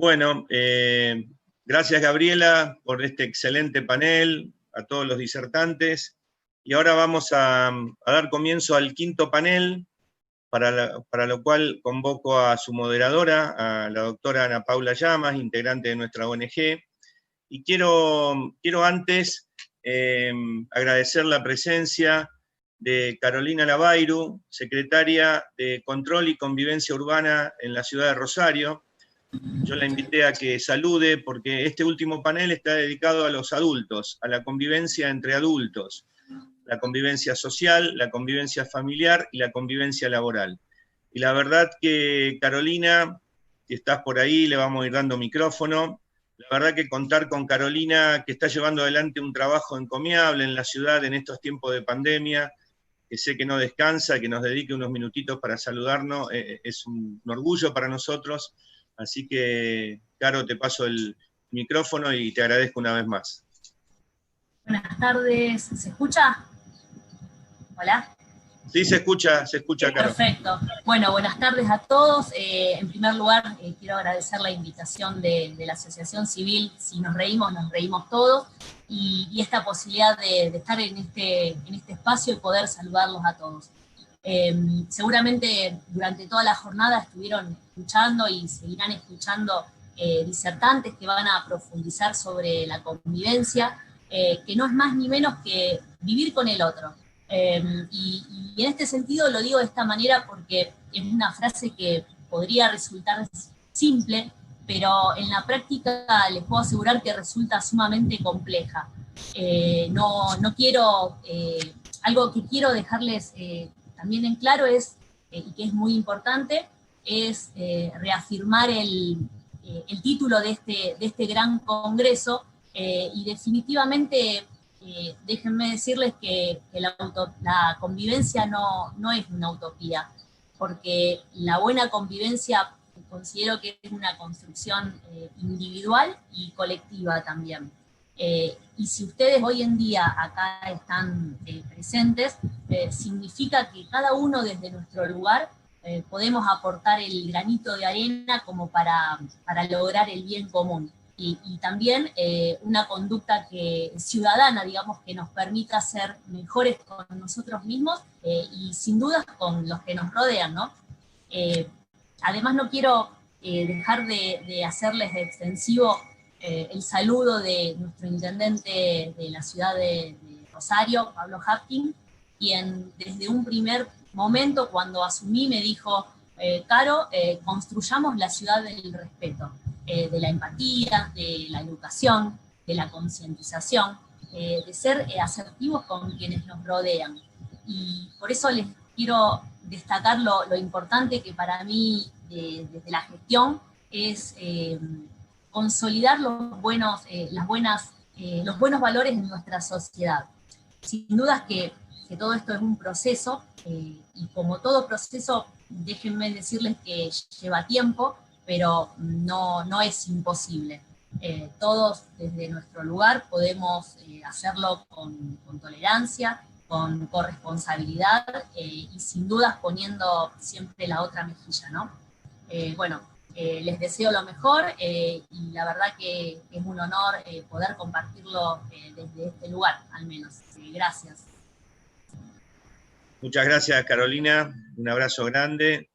Bueno, gracias Gabriela por este excelente panel, a todos los disertantes. Y ahora vamos a dar comienzo al quinto panel, para lo cual convoco a su moderadora, a la doctora Ana Paula Llamas, integrante de nuestra ONG. Y quiero antes agradecer la presencia de Carolina Lavairu, secretaria de Control y Convivencia Urbana en la ciudad de Rosario. Yo la invité a que salude porque este último panel está dedicado a los adultos, a la convivencia entre adultos, la convivencia social, la convivencia familiar y la convivencia laboral. Y la verdad que Carolina, si estás por ahí, le vamos a ir dando micrófono. La verdad que contar con Carolina, que está llevando adelante un trabajo encomiable en la ciudad en estos tiempos de pandemia, que sé que no descansa, que nos dedique unos minutitos para saludarnos, es un orgullo para nosotros. Así que, Caro, te paso el micrófono y te agradezco una vez más. Buenas tardes, ¿se escucha? ¿Hola? Sí, se escucha, Caro. Perfecto. Bueno, buenas tardes a todos. En primer lugar, quiero agradecer la invitación de la Asociación Civil Si nos reímos todos, y esta posibilidad de estar en este espacio y poder saludarlos a todos. Seguramente durante toda la jornada estuvieron escuchando y seguirán escuchando disertantes que van a profundizar sobre la convivencia, que no es más ni menos que vivir con el otro. Y en este sentido lo digo de esta manera porque es una frase que podría resultar simple, pero en la práctica les puedo asegurar que resulta sumamente compleja. No quiero, algo que quiero dejarles también en claro es, y que es muy importante, es reafirmar el título de este gran congreso, y definitivamente déjenme decirles que la convivencia no es una utopía, porque la buena convivencia considero que es una construcción individual y colectiva también. Y si ustedes hoy en día acá están presentes, significa que cada uno desde nuestro lugar podemos aportar el granito de arena como para lograr el bien común. Y también una conducta ciudadana, digamos, que nos permita ser mejores con nosotros mismos y sin dudas con los que nos rodean, ¿no? Además no quiero dejar de hacerles extensivo el saludo de nuestro intendente de la ciudad de Rosario, Pablo Hapkin, quien desde un primer momento cuando asumí me dijo, Caro, construyamos la ciudad del respeto. De la empatía, de la educación, de la concientización, de ser asertivos con quienes nos rodean. Y por eso les quiero destacar lo importante que para mí desde la gestión es consolidar los buenos valores en nuestra sociedad. Sin dudas que todo esto es un proceso, y como todo proceso, déjenme decirles que lleva tiempo, pero no es imposible. Todos desde nuestro lugar podemos hacerlo con tolerancia, con corresponsabilidad y sin dudas poniendo siempre la otra mejilla, ¿no? Les deseo lo mejor y la verdad que es un honor poder compartirlo desde este lugar, al menos. Gracias. Muchas gracias, Carolina. Un abrazo grande.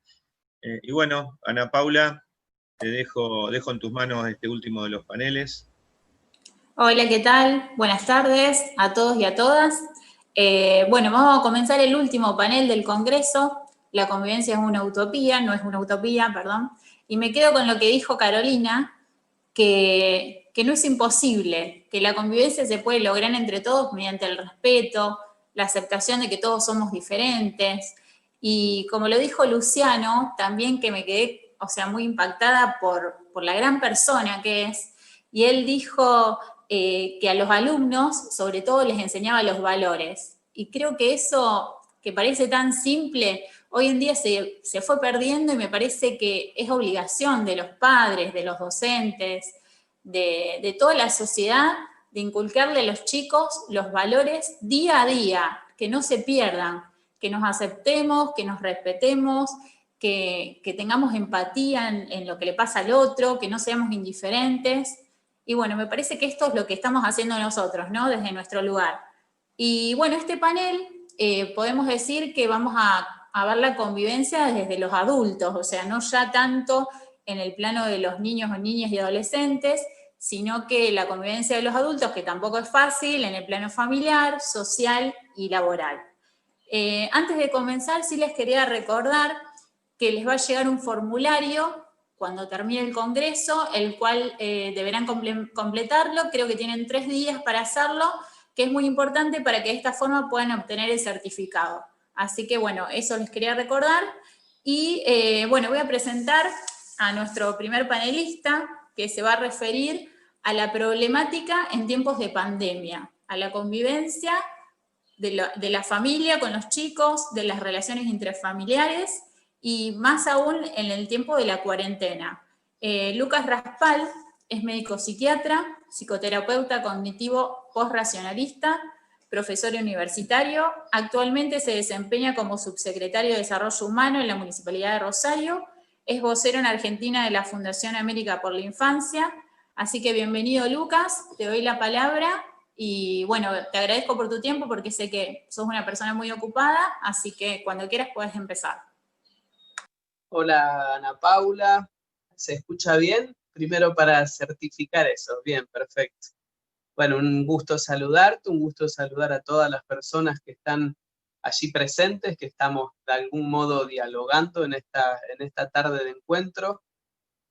Y bueno, Ana Paula, te dejo en tus manos este último de los paneles. Hola, ¿qué tal? Buenas tardes a todos y a todas. Vamos a comenzar el último panel del Congreso. La convivencia es una utopía, no es una utopía, perdón. Y me quedo con lo que dijo Carolina, que no es imposible, que la convivencia se puede lograr entre todos mediante el respeto, la aceptación de que todos somos diferentes. Y como lo dijo Luciano, también que me quedé, muy impactada por la gran persona que es, y él dijo que a los alumnos, sobre todo, les enseñaba los valores. Y creo que eso, que parece tan simple, hoy en día se fue perdiendo y me parece que es obligación de los padres, de los docentes, de toda la sociedad, de inculcarle a los chicos los valores día a día, que no se pierdan, que nos aceptemos, que nos respetemos, que tengamos empatía en lo que le pasa al otro, que no seamos indiferentes. Y bueno, me parece que esto es lo que estamos haciendo nosotros, ¿no? Desde nuestro lugar. Y bueno, este panel podemos decir que vamos a ver la convivencia desde los adultos, o sea, no ya tanto en el plano de los niños o niñas y adolescentes, sino que la convivencia de los adultos, que tampoco es fácil, en el plano familiar, social y laboral. Antes de comenzar, sí les quería recordar que les va a llegar un formulario cuando termine el congreso, el cual deberán completarlo, creo que tienen 3 días para hacerlo, que es muy importante para que de esta forma puedan obtener el certificado. Así que bueno, eso les quería recordar. Y bueno, voy a presentar a nuestro primer panelista, que se va a referir a la problemática en tiempos de pandemia, a la convivencia de la familia con los chicos, de las relaciones intrafamiliares y más aún en el tiempo de la cuarentena. Lucas Raspal es médico psiquiatra, psicoterapeuta cognitivo postracionalista, profesor universitario. Actualmente se desempeña como subsecretario de Desarrollo Humano en la Municipalidad de Rosario. Es vocero en Argentina de la Fundación América por la Infancia. Así que bienvenido, Lucas, te doy la palabra. Y bueno, te agradezco por tu tiempo porque sé que sos una persona muy ocupada, así que cuando quieras puedes empezar. Hola, Ana Paula. ¿Se escucha bien? Primero para certificar eso. Bien, perfecto. Bueno, un gusto saludarte, un gusto saludar a todas las personas que están allí presentes, que estamos de algún modo dialogando en esta tarde de encuentro.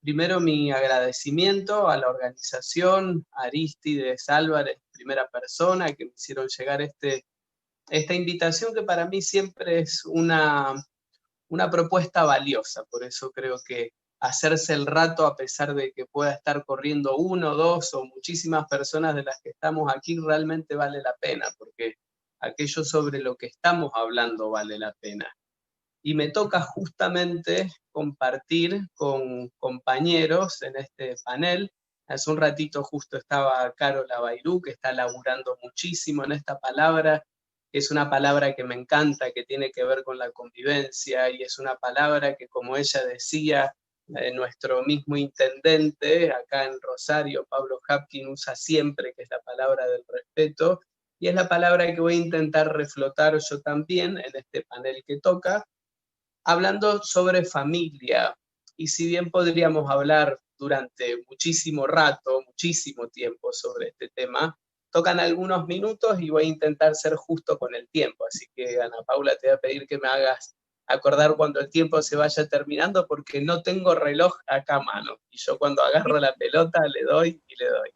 Primero mi agradecimiento a la organización, a Arístides Álvarez, primera persona, que me hicieron llegar esta invitación que para mí siempre es una propuesta valiosa. Por eso creo que hacerse el rato, a pesar de que pueda estar corriendo 1, 2 o muchísimas personas de las que estamos aquí, realmente vale la pena, porque aquello sobre lo que estamos hablando vale la pena. Y me toca justamente compartir con compañeros en este panel. Hace un ratito justo estaba Carola Bayrú, que está laburando muchísimo en esta palabra. Es una palabra que me encanta, que tiene que ver con la convivencia, y es una palabra que, como ella decía, nuestro mismo intendente acá en Rosario, Pablo Hapkin, usa siempre, que es la palabra del respeto, y es la palabra que voy a intentar reflotar yo también en este panel que toca, hablando sobre familia. Y si bien podríamos hablar durante muchísimo rato, muchísimo tiempo sobre este tema, tocan algunos minutos y voy a intentar ser justo con el tiempo. Así que, Ana Paula, te voy a pedir que me hagas acordar cuando el tiempo se vaya terminando, porque no tengo reloj acá a mano. Y yo cuando agarro la pelota le doy y le doy.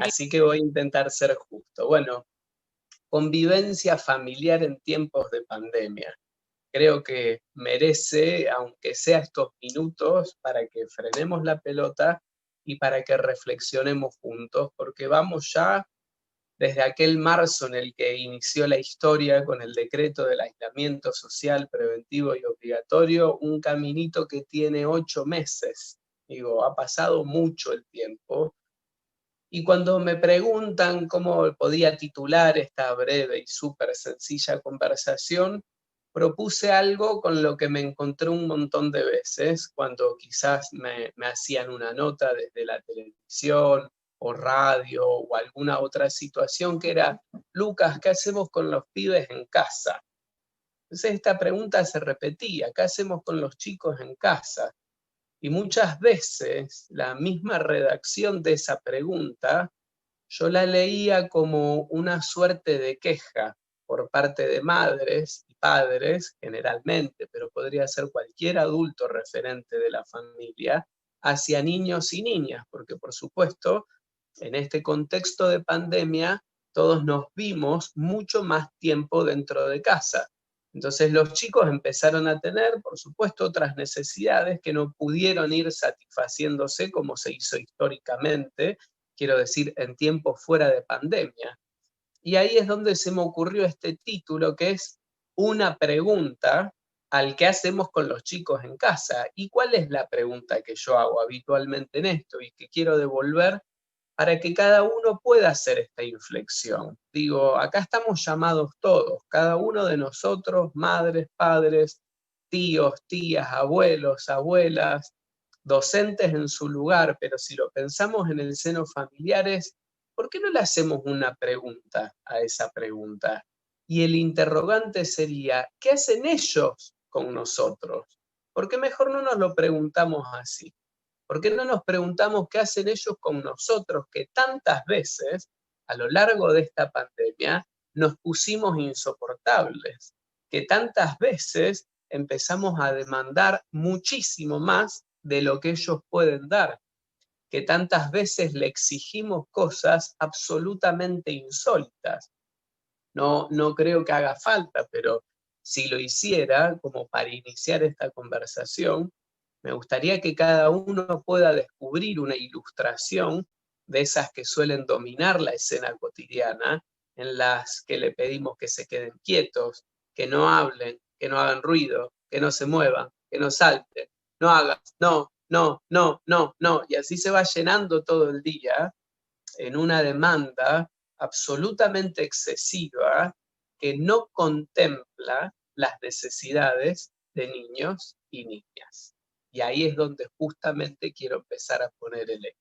Así que voy a intentar ser justo. Bueno, convivencia familiar en tiempos de pandemia. Creo que merece, aunque sea estos minutos, para que frenemos la pelota y para que reflexionemos juntos, porque vamos ya desde aquel marzo en el que inició la historia con el decreto del aislamiento social preventivo y obligatorio, un caminito que tiene 8 meses. Digo, ha pasado mucho el tiempo. Y cuando me preguntan cómo podía titular esta breve y súper sencilla conversación, propuse algo con lo que me encontré un montón de veces, cuando quizás me hacían una nota desde la televisión o radio o alguna otra situación, que era: Lucas, ¿qué hacemos con los pibes en casa? Entonces esta pregunta se repetía: ¿qué hacemos con los chicos en casa? Y muchas veces la misma redacción de esa pregunta yo la leía como una suerte de queja por parte de madres y padres, generalmente, pero podría ser cualquier adulto referente de la familia, hacia niños y niñas, porque por supuesto, en este contexto de pandemia, todos nos vimos mucho más tiempo dentro de casa. Entonces los chicos empezaron a tener, por supuesto, otras necesidades que no pudieron ir satisfaciéndose como se hizo históricamente, quiero decir, en tiempos fuera de pandemia. Y ahí es donde se me ocurrió este título, que es una pregunta al qué hacemos con los chicos en casa. ¿Y cuál es la pregunta que yo hago habitualmente en esto y que quiero devolver para que cada uno pueda hacer esta inflexión? Digo, acá estamos llamados todos, cada uno de nosotros, madres, padres, tíos, tías, abuelos, abuelas, docentes en su lugar, pero si lo pensamos en el seno familiares, ¿por qué no le hacemos una pregunta a esa pregunta? Y el interrogante sería, ¿qué hacen ellos con nosotros? ¿Por qué mejor no nos lo preguntamos así? ¿Por qué no nos preguntamos qué hacen ellos con nosotros, que tantas veces a lo largo de esta pandemia nos pusimos insoportables, que tantas veces empezamos a demandar muchísimo más de lo que ellos pueden dar, que tantas veces le exigimos cosas absolutamente insólitas? No creo que haga falta, pero si lo hiciera, como para iniciar esta conversación, me gustaría que cada uno pueda descubrir una ilustración de esas que suelen dominar la escena cotidiana, en las que le pedimos que se queden quietos, que no hablen, que no hagan ruido, que no se muevan, que no salten, no hagas, no, no, no, no, no, y así se va llenando todo el día en una demanda absolutamente excesiva que no contempla las necesidades de niños y niñas. Y ahí es donde justamente quiero empezar a poner el eje.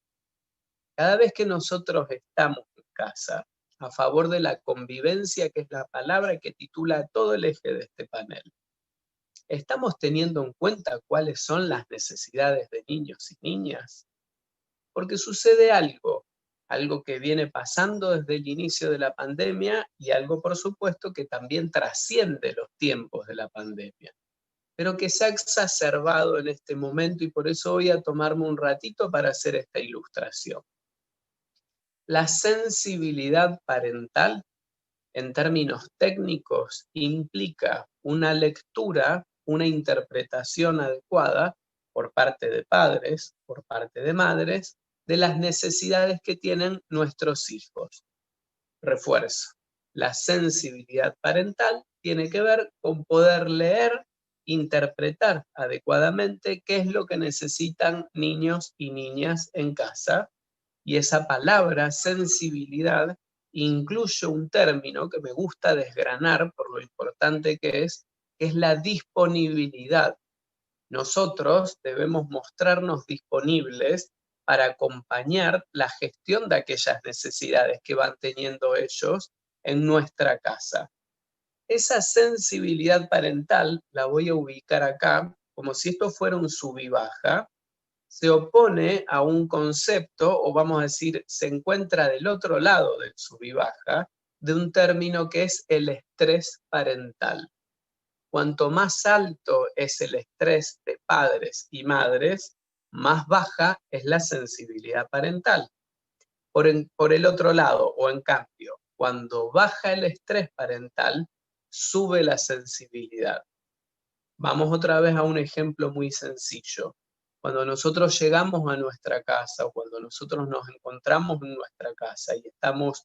Cada vez que nosotros estamos en casa, a favor de la convivencia, que es la palabra que titula todo el eje de este panel, ¿estamos teniendo en cuenta cuáles son las necesidades de niños y niñas? Porque sucede algo que viene pasando desde el inicio de la pandemia y algo, por supuesto, que también trasciende los tiempos de la pandemia, pero que se ha exacerbado en este momento, y por eso voy a tomarme un ratito para hacer esta ilustración. La sensibilidad parental, en términos técnicos, implica una lectura, una interpretación adecuada por parte de padres, por parte de madres, de las necesidades que tienen nuestros hijos. Refuerzo, la sensibilidad parental tiene que ver con poder leer, interpretar adecuadamente qué es lo que necesitan niños y niñas en casa, y esa palabra sensibilidad incluye un término que me gusta desgranar por lo importante que es la disponibilidad. Nosotros debemos mostrarnos disponibles para acompañar la gestión de aquellas necesidades que van teniendo ellos en nuestra casa. Esa sensibilidad parental la voy a ubicar acá como si esto fuera un sub y baja. Se opone a un concepto, o vamos a decir, se encuentra del otro lado del sub y baja, de un término que es el estrés parental. Cuanto más alto es el estrés de padres y madres, más baja es la sensibilidad parental. Por el otro lado, o en cambio, cuando baja el estrés parental, sube la sensibilidad. Vamos otra vez a un ejemplo muy sencillo. Cuando nosotros llegamos a nuestra casa, o cuando nosotros nos encontramos en nuestra casa y estamos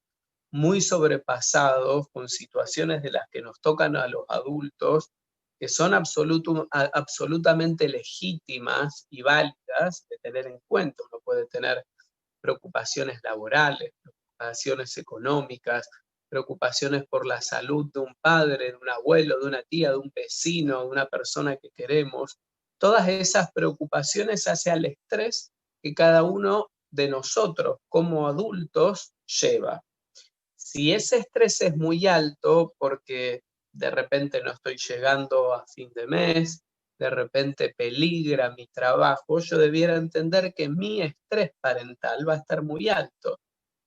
muy sobrepasados con situaciones de las que nos tocan a los adultos, que son absolutamente legítimas y válidas de tener en cuenta. Uno puede tener preocupaciones laborales, preocupaciones económicas, preocupaciones por la salud de un padre, de un abuelo, de una tía, de un vecino, de una persona que queremos. Todas esas preocupaciones hacia el estrés que cada uno de nosotros como adultos lleva. Si ese estrés es muy alto porque de repente no estoy llegando a fin de mes, de repente peligra mi trabajo, yo debiera entender que mi estrés parental va a estar muy alto.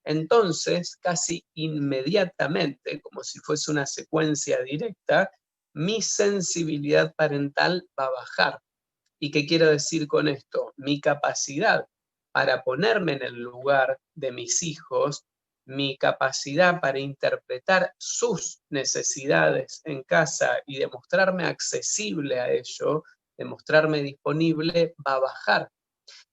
Entonces, casi inmediatamente, como si fuese una secuencia directa, mi sensibilidad parental va a bajar. ¿Y qué quiero decir con esto? Mi capacidad para ponerme en el lugar de mis hijos, mi capacidad para interpretar sus necesidades en casa y demostrarme accesible a ello, demostrarme disponible, va a bajar.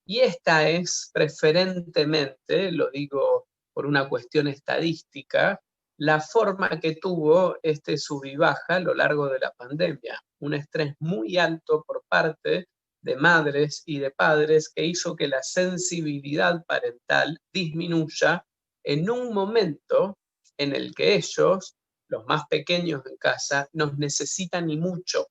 Y esta es preferentemente, lo digo por una cuestión estadística, la forma que tuvo este sub y baja a lo largo de la pandemia. Un estrés muy alto por parte de madres y de padres que hizo que la sensibilidad parental disminuya en un momento en el que ellos, los más pequeños en casa, nos necesitan y mucho.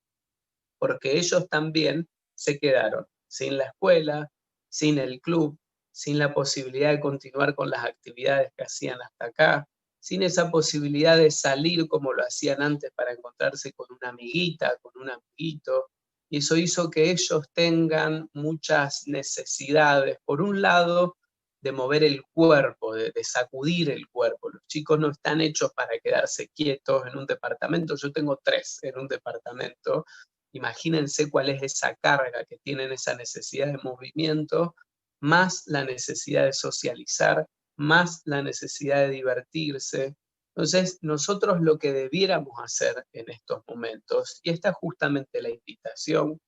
porque ellos también se quedaron sin la escuela, sin el club, sin la posibilidad de continuar con las actividades que hacían hasta acá, sin esa posibilidad de salir como lo hacían antes para encontrarse con una amiguita, con un amiguito, y eso hizo que ellos tengan muchas necesidades. Por un lado, de mover el cuerpo, de sacudir el cuerpo. Los chicos no están hechos para quedarse quietos en un departamento. Yo tengo 3 en un departamento. Imagínense cuál es esa carga que tienen, esa necesidad de movimiento, más la necesidad de socializar, más la necesidad de divertirse. Entonces, nosotros lo que debiéramos hacer en estos momentos, y esta es justamente la invitación,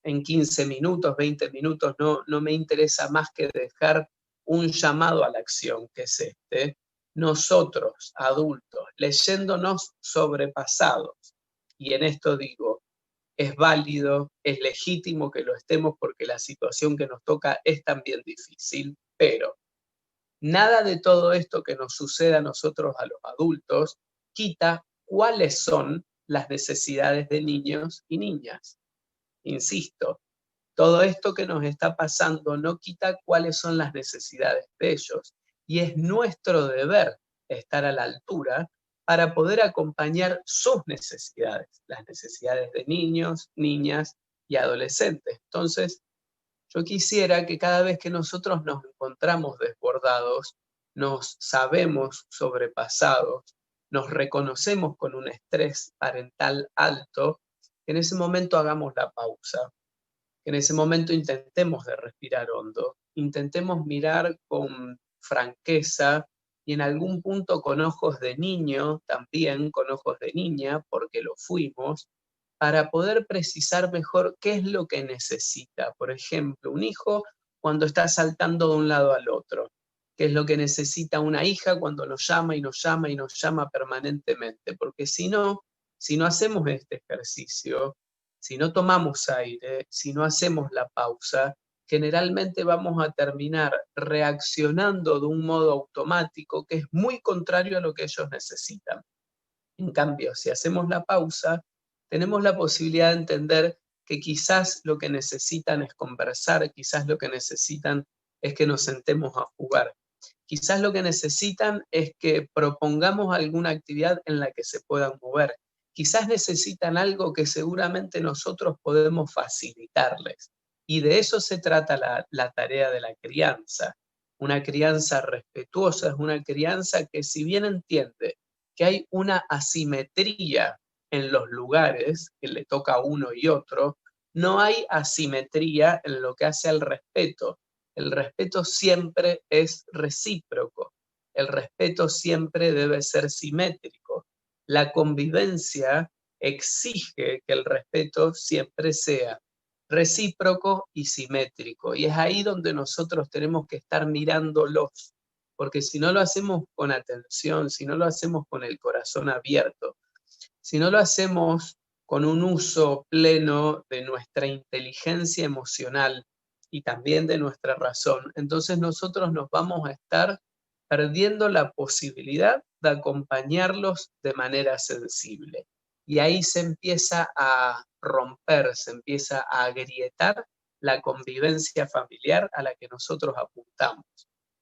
en 15 minutos, 20 minutos, no me interesa más que dejar un llamado a la acción, que es este. Nosotros, adultos, leyéndonos sobrepasados, y en esto digo, es válido, es legítimo que lo estemos porque la situación que nos toca es también difícil, pero nada de todo esto que nos sucede a nosotros, a los adultos, quita cuáles son las necesidades de niños y niñas. Insisto, todo esto que nos está pasando no quita cuáles son las necesidades de ellos. Y es nuestro deber estar a la altura para poder acompañar sus necesidades, las necesidades de niños, niñas y adolescentes. Entonces, yo quisiera que cada vez que nosotros nos encontramos desbordados, nos sabemos sobrepasados, nos reconocemos con un estrés parental alto, que en ese momento hagamos la pausa, que en ese momento intentemos de respirar hondo, intentemos mirar con franqueza y en algún punto con ojos de niño, también con ojos de niña, porque lo fuimos, para poder precisar mejor qué es lo que necesita. Por ejemplo, un hijo cuando está saltando de un lado al otro, qué es lo que necesita una hija cuando nos llama y nos llama y nos llama permanentemente, porque si no hacemos este ejercicio, si no tomamos aire, si no hacemos la pausa, generalmente vamos a terminar reaccionando de un modo automático que es muy contrario a lo que ellos necesitan. En cambio, si hacemos la pausa, tenemos la posibilidad de entender que quizás lo que necesitan es conversar, quizás lo que necesitan es que nos sentemos a jugar. Quizás lo que necesitan es que propongamos alguna actividad en la que se puedan mover. Quizás necesitan algo que seguramente nosotros podemos facilitarles. Y de eso se trata la tarea de la crianza. Una crianza respetuosa es una crianza que, si bien entiende que hay una asimetría en los lugares que le toca a uno y otro, no hay asimetría en lo que hace al respeto. El respeto siempre es recíproco. El respeto siempre debe ser simétrico. La convivencia exige que el respeto siempre sea recíproco y simétrico. Y es ahí donde nosotros tenemos que estar mirándolos, porque si no lo hacemos con atención, si no lo hacemos con el corazón abierto, si no lo hacemos con un uso pleno de nuestra inteligencia emocional y también de nuestra razón, entonces nosotros nos vamos a estar perdiendo la posibilidad de acompañarlos de manera sensible. Y ahí se empieza a romper, se empieza a agrietar la convivencia familiar a la que nosotros apuntamos.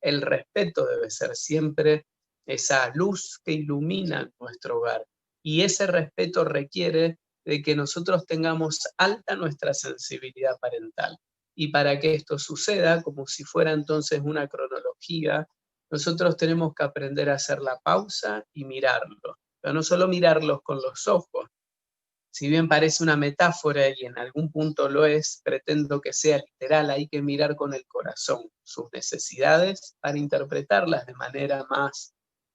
El respeto debe ser siempre esa luz que ilumina nuestro hogar. Y ese respeto requiere de que nosotros tengamos alta nuestra sensibilidad parental. Y para que esto suceda, como si fuera entonces una cronología, nosotros tenemos que aprender a hacer la pausa y mirarlo. Pero no solo mirarlos con los ojos. Si bien parece una metáfora y en algún punto lo es, pretendo que sea literal. Hay que mirar con el corazón sus necesidades para interpretarlas de manera más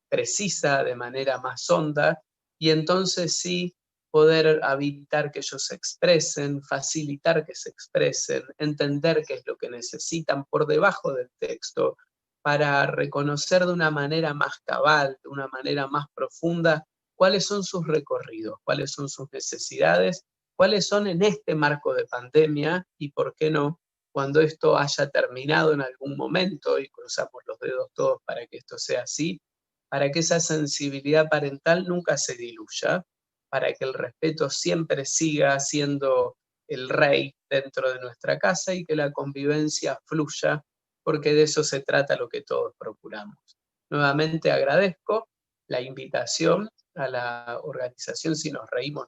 precisa, de manera más honda, y entonces sí poder habilitar que ellos se expresen, facilitar que se expresen, entender qué es lo que necesitan por debajo del texto, para reconocer de una manera más cabal, de una manera más profunda, cuáles son sus recorridos, cuáles son sus necesidades, cuáles son en este marco de pandemia y, por qué no, cuando esto haya terminado en algún momento, y cruzamos los dedos todos para que esto sea así, para que esa sensibilidad parental nunca se diluya, para que el respeto siempre siga siendo el rey dentro de nuestra casa y que la convivencia fluya, porque de eso se trata lo que todos procuramos. Nuevamente agradezco la invitación a la organización. Si nos reímos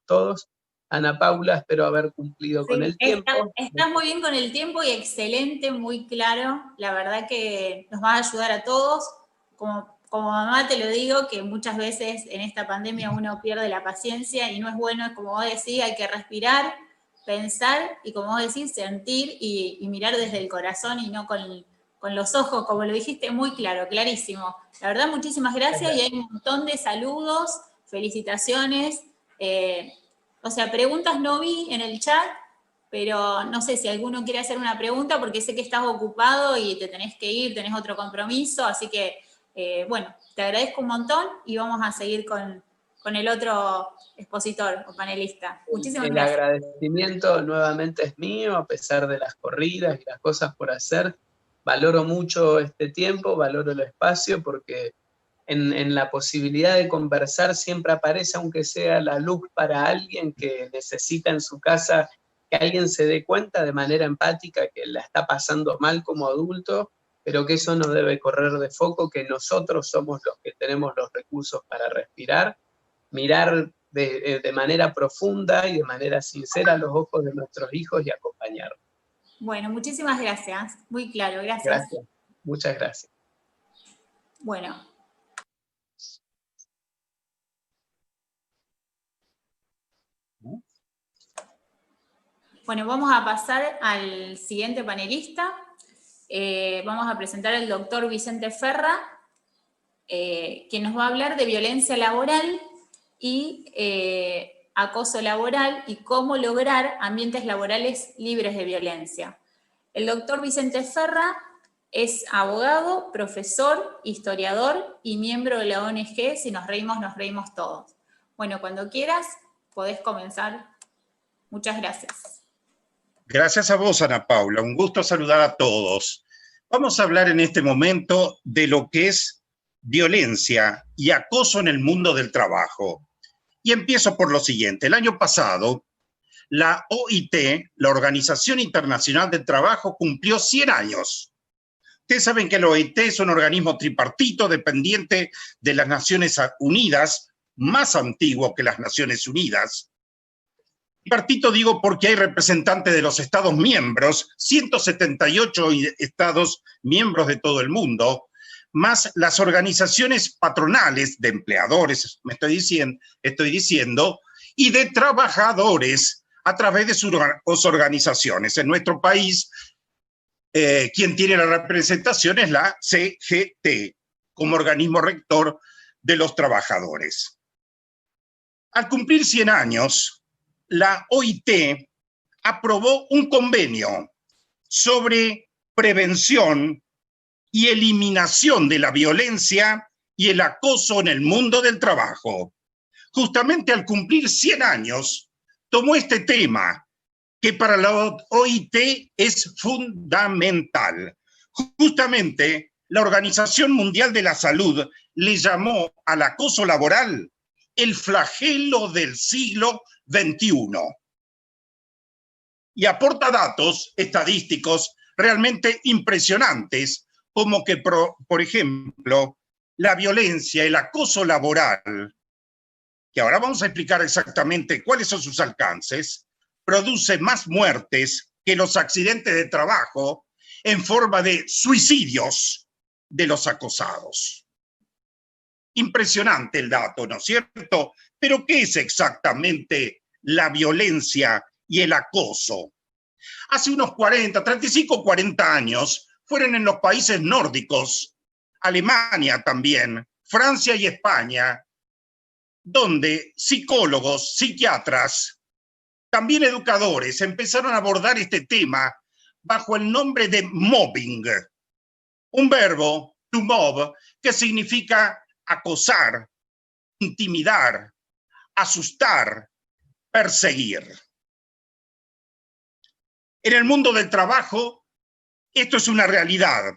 todos. Ana Paula, espero haber cumplido con el tiempo. Estás muy bien con el tiempo y excelente, muy claro. La verdad que nos va a ayudar a todos. Como mamá te lo digo, que muchas veces en esta pandemia uno pierde la paciencia y no es bueno, como vos decís, hay que respirar, pensar y, como vos decís, sentir y mirar desde el corazón y no con los ojos, como lo dijiste, muy claro, clarísimo. La verdad, muchísimas gracias y hay un montón de saludos, felicitaciones. O sea, preguntas no vi en el chat, pero no sé si alguno quiere hacer una pregunta porque sé que estás ocupado y te tenés que ir, tenés otro compromiso, así que, bueno, te agradezco un montón y vamos a seguir con el otro expositor o panelista. Muchísimas gracias. El agradecimiento nuevamente es mío, a pesar de las corridas y las cosas por hacer. Valoro mucho este tiempo, valoro el espacio, porque en la posibilidad de conversar siempre aparece, aunque sea la luz para alguien que necesita en su casa, que alguien se dé cuenta de manera empática que la está pasando mal como adulto, pero que eso no debe correr de foco, que nosotros somos los que tenemos los recursos para respirar, mirar de manera profunda y de manera sincera a los ojos de nuestros hijos y acompañarlos. Bueno, muchísimas gracias. Muy claro, gracias. Gracias, muchas gracias. Bueno. Bueno, vamos a pasar al siguiente panelista. Vamos a presentar al doctor Vicente Ferra, quien nos va a hablar de violencia laboral y acoso laboral y cómo lograr ambientes laborales libres de violencia. El doctor Vicente Ferra es abogado, profesor, historiador y miembro de la ONG Si nos reímos todos. Bueno, cuando quieras, podés comenzar. Muchas gracias. Gracias a vos, Ana Paula. Un gusto saludar a todos. Vamos a hablar en este momento de lo que es violencia y acoso en el mundo del trabajo. Y empiezo por lo siguiente. El año pasado, la OIT, la Organización Internacional del Trabajo, cumplió 100 años. Ustedes saben que la OIT es un organismo tripartito dependiente de las Naciones Unidas, más antiguo que las Naciones Unidas. Tripartito digo porque hay representantes de los Estados miembros, 178 Estados miembros de todo el mundo, más las organizaciones patronales de empleadores, estoy diciendo, y de trabajadores a través de sus organizaciones. En nuestro país, quien tiene la representación es la CGT, como organismo rector de los trabajadores. Al cumplir 100 años, la OIT aprobó un convenio sobre prevención y eliminación de la violencia y el acoso en el mundo del trabajo. Justamente al cumplir 100 años, tomó este tema, que para la OIT es fundamental. Justamente, la Organización Mundial de la Salud le llamó al acoso laboral el flagelo del siglo XXI. Y aporta datos estadísticos realmente impresionantes, como que, por ejemplo, la violencia, el acoso laboral, que ahora vamos a explicar exactamente cuáles son sus alcances, produce más muertes que los accidentes de trabajo en forma de suicidios de los acosados. Impresionante el dato, ¿no es cierto? Pero ¿qué es exactamente la violencia y el acoso? Hace unos 35, 40 años fueron en los países nórdicos, Alemania también, Francia y España, donde psicólogos, psiquiatras, también educadores empezaron a abordar este tema bajo el nombre de mobbing, un verbo, to mob, que significa acosar, intimidar, asustar, perseguir. En el mundo del trabajo, esto es una realidad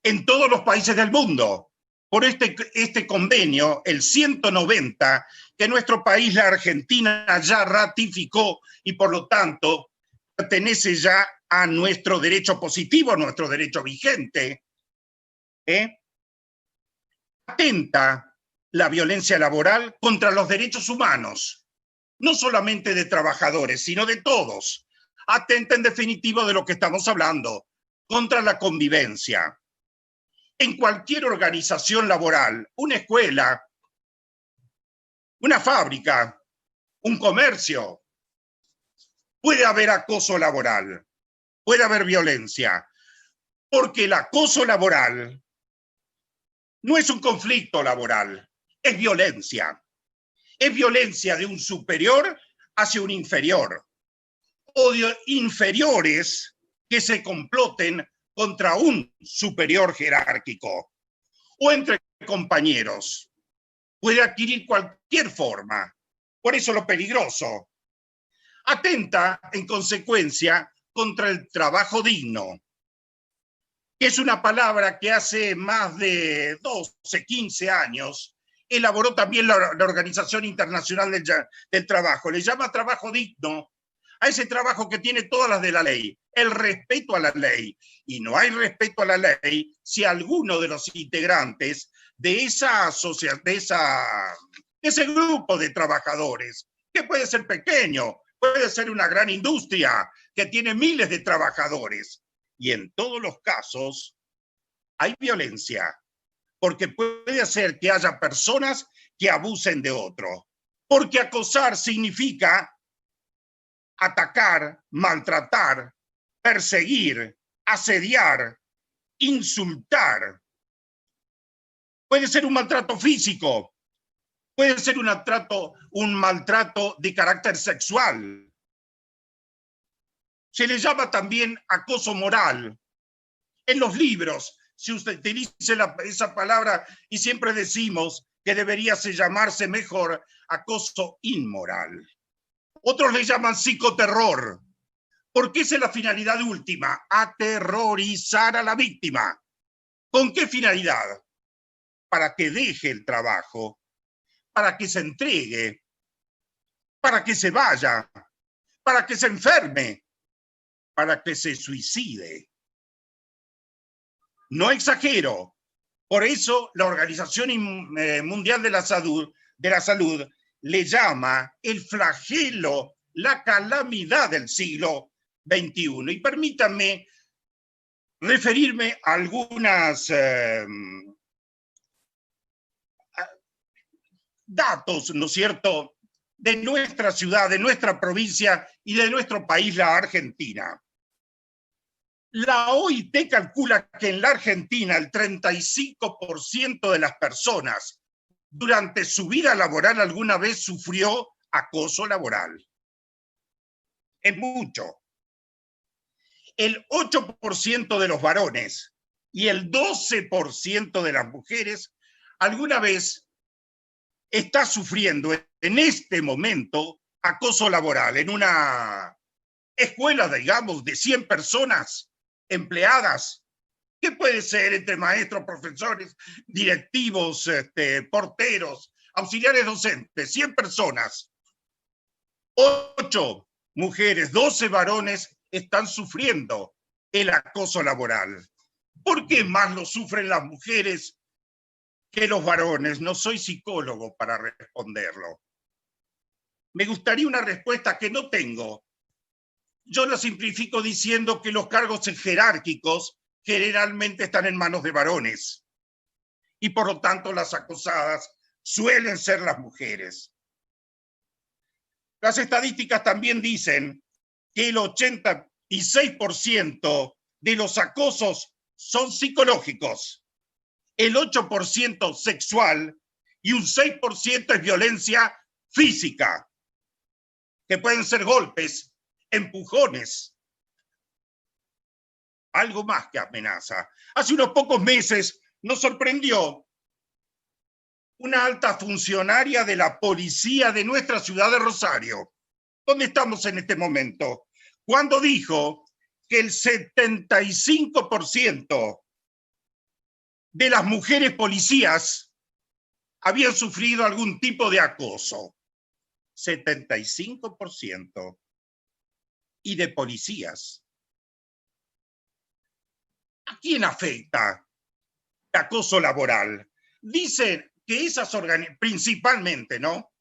en todos los países del mundo, por este convenio, el 190, que nuestro país, la Argentina, ya ratificó y por lo tanto pertenece ya a nuestro derecho positivo, a nuestro derecho vigente. Atenta la violencia laboral contra los derechos humanos, no solamente de trabajadores, sino de todos. Atenta en definitivo de lo que estamos hablando, contra la convivencia. En cualquier organización laboral, una escuela, una fábrica, un comercio, puede haber acoso laboral, puede haber violencia, porque el acoso laboral no es un conflicto laboral, es violencia. Es violencia de un superior hacia un inferior, o de inferiores que se comploten contra un superior jerárquico, o entre compañeros. Puede adquirir cualquier forma, por eso lo peligroso. Atenta, en consecuencia, contra el trabajo digno, que es una palabra que hace más de 12, 15 años elaboró también la Organización Internacional del Trabajo. Le llama trabajo digno a ese trabajo que tiene todas las de la ley, el respeto a la ley. Y no hay respeto a la ley si alguno de los integrantes de ese grupo de trabajadores, que puede ser pequeño, puede ser una gran industria que tiene miles de trabajadores, y en todos los casos hay violencia, porque puede hacer que haya personas que abusen de otro, porque acosar significa atacar, maltratar, perseguir, asediar, insultar. Puede ser un maltrato físico, puede ser un maltrato de carácter sexual. Se le llama también acoso moral. En los libros se utiliza esa palabra y siempre decimos que debería llamarse mejor acoso inmoral. Otros le llaman psicoterror, porque esa es la finalidad última, aterrorizar a la víctima. ¿Con qué finalidad? Para que deje el trabajo, para que se entregue, para que se vaya, para que se enferme, para que se suicide. No exagero. Por eso la Organización Mundial de la Salud le llama el flagelo, la calamidad del siglo XXI. Y permítanme referirme a algunas datos, ¿no es cierto?, de nuestra ciudad, de nuestra provincia y de nuestro país, la Argentina. La OIT calcula que en la Argentina el 35% de las personas durante su vida laboral alguna vez sufrió acoso laboral. Es mucho. El 8% de los varones y el 12% de las mujeres alguna vez está sufriendo en este momento acoso laboral. En una escuela, digamos, de 100 personas empleadas, ¿qué puede ser entre maestros, profesores, directivos, porteros, auxiliares docentes? 100 personas, 8 mujeres, 12 varones están sufriendo el acoso laboral. ¿Por qué más lo sufren las mujeres que los varones? No soy psicólogo para responderlo. Me gustaría una respuesta que no tengo. Yo lo simplifico diciendo que los cargos jerárquicos generalmente están en manos de varones y por lo tanto las acosadas suelen ser las mujeres. Las estadísticas también dicen que el 86% de los acosos son psicológicos, el 8% sexual y un 6% es violencia física, que pueden ser golpes, empujones, algo más que amenaza. Hace unos pocos meses nos sorprendió una alta funcionaria de la policía de nuestra ciudad de Rosario, donde estamos en este momento, cuando dijo que el 75% de las mujeres policías habían sufrido algún tipo de acoso. 75%. Y de policías. ¿A quién afecta el acoso laboral? Dicen que esas principalmente, ¿no?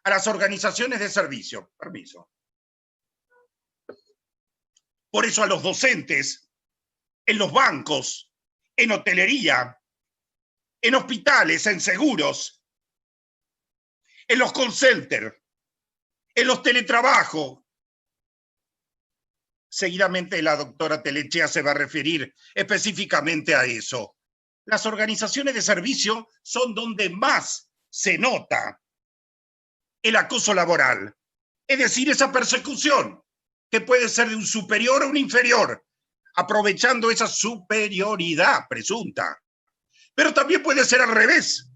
A las organizaciones de servicio. Permiso. Por eso a los docentes, en los bancos, en hotelería, en hospitales, en seguros, en los call centers, en los teletrabajos. Seguidamente la doctora Telechea se va a referir específicamente a eso. Las organizaciones de servicio son donde más se nota el acoso laboral. Es decir, esa persecución que puede ser de un superior a un inferior, aprovechando esa superioridad presunta. Pero también puede ser al revés,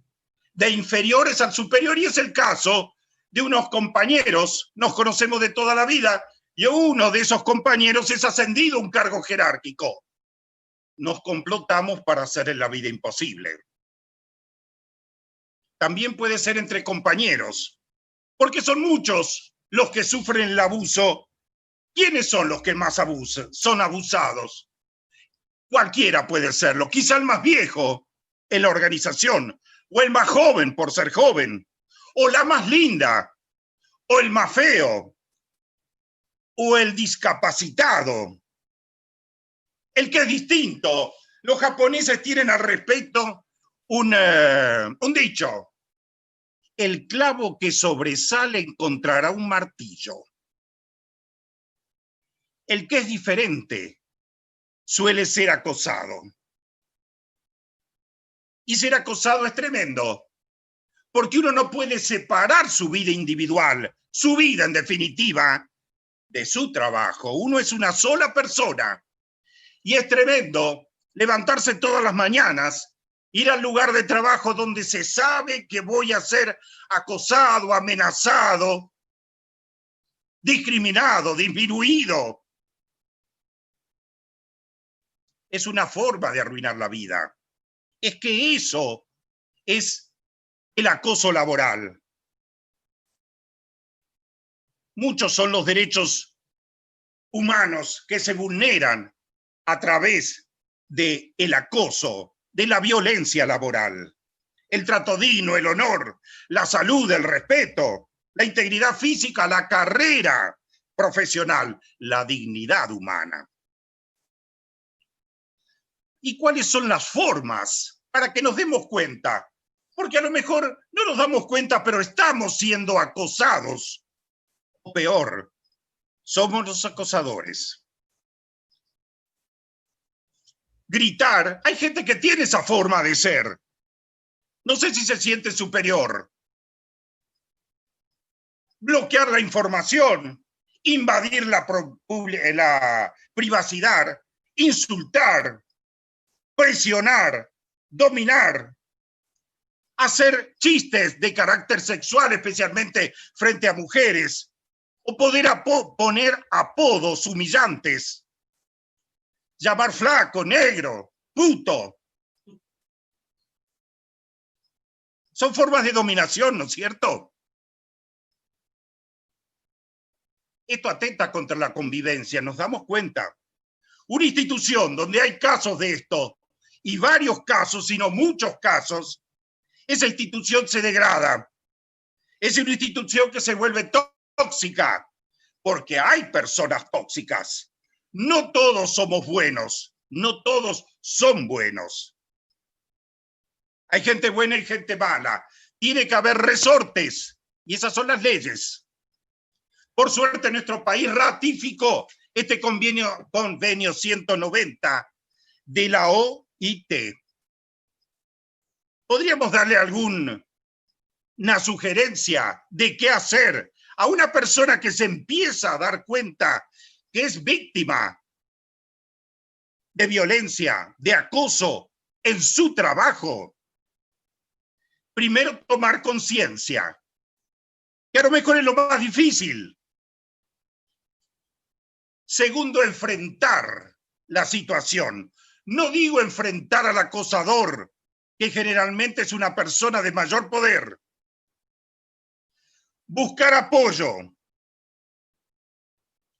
de inferiores al superior, y es el caso de unos compañeros, nos conocemos de toda la vida, y uno de esos compañeros es ascendido a un cargo jerárquico. Nos complotamos para hacerle la vida imposible. También puede ser entre compañeros, porque son muchos los que sufren el abuso. ¿Quiénes son los que más abusan? Son abusados. Cualquiera puede serlo, quizá el más viejo en la organización, o el más joven por ser joven, o la más linda, o el más feo, o el discapacitado, el que es distinto. Los japoneses tienen al respecto un dicho: el clavo que sobresale encontrará un martillo. El que es diferente suele ser acosado. Y ser acosado es tremendo, porque uno no puede separar su vida individual, su vida en definitiva, de su trabajo. Uno es una sola persona. Y es tremendo levantarse todas las mañanas, ir al lugar de trabajo donde se sabe que voy a ser acosado, amenazado, discriminado, disminuido. Es una forma de arruinar la vida. Es que eso es el acoso laboral. Muchos son los derechos humanos que se vulneran a través del acoso, de la violencia laboral. El trato digno, el honor, la salud, el respeto, la integridad física, la carrera profesional, la dignidad humana. ¿Y cuáles son las formas para que nos demos cuenta? Porque a lo mejor no nos damos cuenta, pero estamos siendo acosados. O peor, somos los acosadores. Gritar, hay gente que tiene esa forma de ser. No sé si se siente superior. Bloquear la información, invadir la privacidad, insultar, presionar, dominar, hacer chistes de carácter sexual, especialmente frente a mujeres, o poder poner apodos humillantes, llamar flaco, negro, puto. Son formas de dominación, ¿no es cierto? Esto atenta contra la convivencia, nos damos cuenta. Una institución donde hay casos de esto, y varios casos, sino muchos casos, esa institución se degrada. Es una institución que se vuelve tóxica, porque hay personas tóxicas. No todos somos buenos, no todos son buenos. Hay gente buena y gente mala. Tiene que haber resortes, y esas son las leyes. Por suerte, nuestro país ratificó este convenio 190 de la OIT. ¿Podríamos darle alguna sugerencia de qué hacer a una persona que se empieza a dar cuenta que es víctima de violencia, de acoso en su trabajo? Primero, tomar conciencia, que a lo mejor es lo más difícil. Segundo, enfrentar la situación. No digo enfrentar al acosador que generalmente es una persona de mayor poder. Buscar apoyo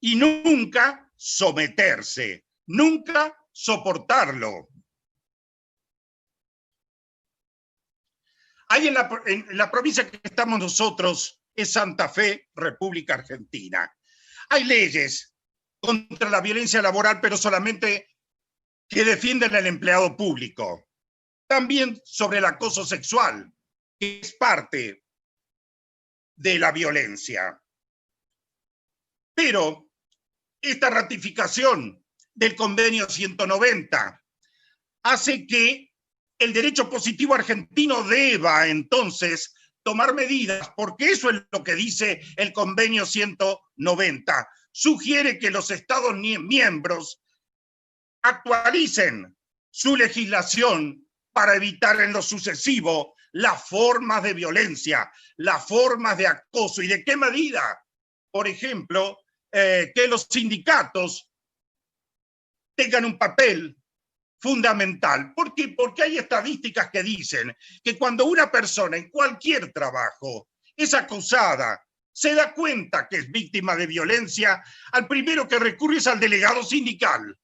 y nunca someterse, nunca soportarlo. Ahí en la provincia que estamos nosotros es Santa Fe, República Argentina. Hay leyes contra la violencia laboral, pero solamente que defienden al empleado público. También sobre el acoso sexual, que es parte de la violencia. Pero esta ratificación del convenio 190 hace que el derecho positivo argentino deba entonces tomar medidas, porque eso es lo que dice el convenio 190. Sugiere que los Estados miembros actualicen su legislación para evitar en lo sucesivo las formas de violencia, las formas de acoso. ¿Y de qué medida? Por ejemplo, que los sindicatos tengan un papel fundamental. ¿Por qué? Porque hay estadísticas que dicen que cuando una persona en cualquier trabajo es acosada, se da cuenta que es víctima de violencia, al primero que recurre es al delegado sindical.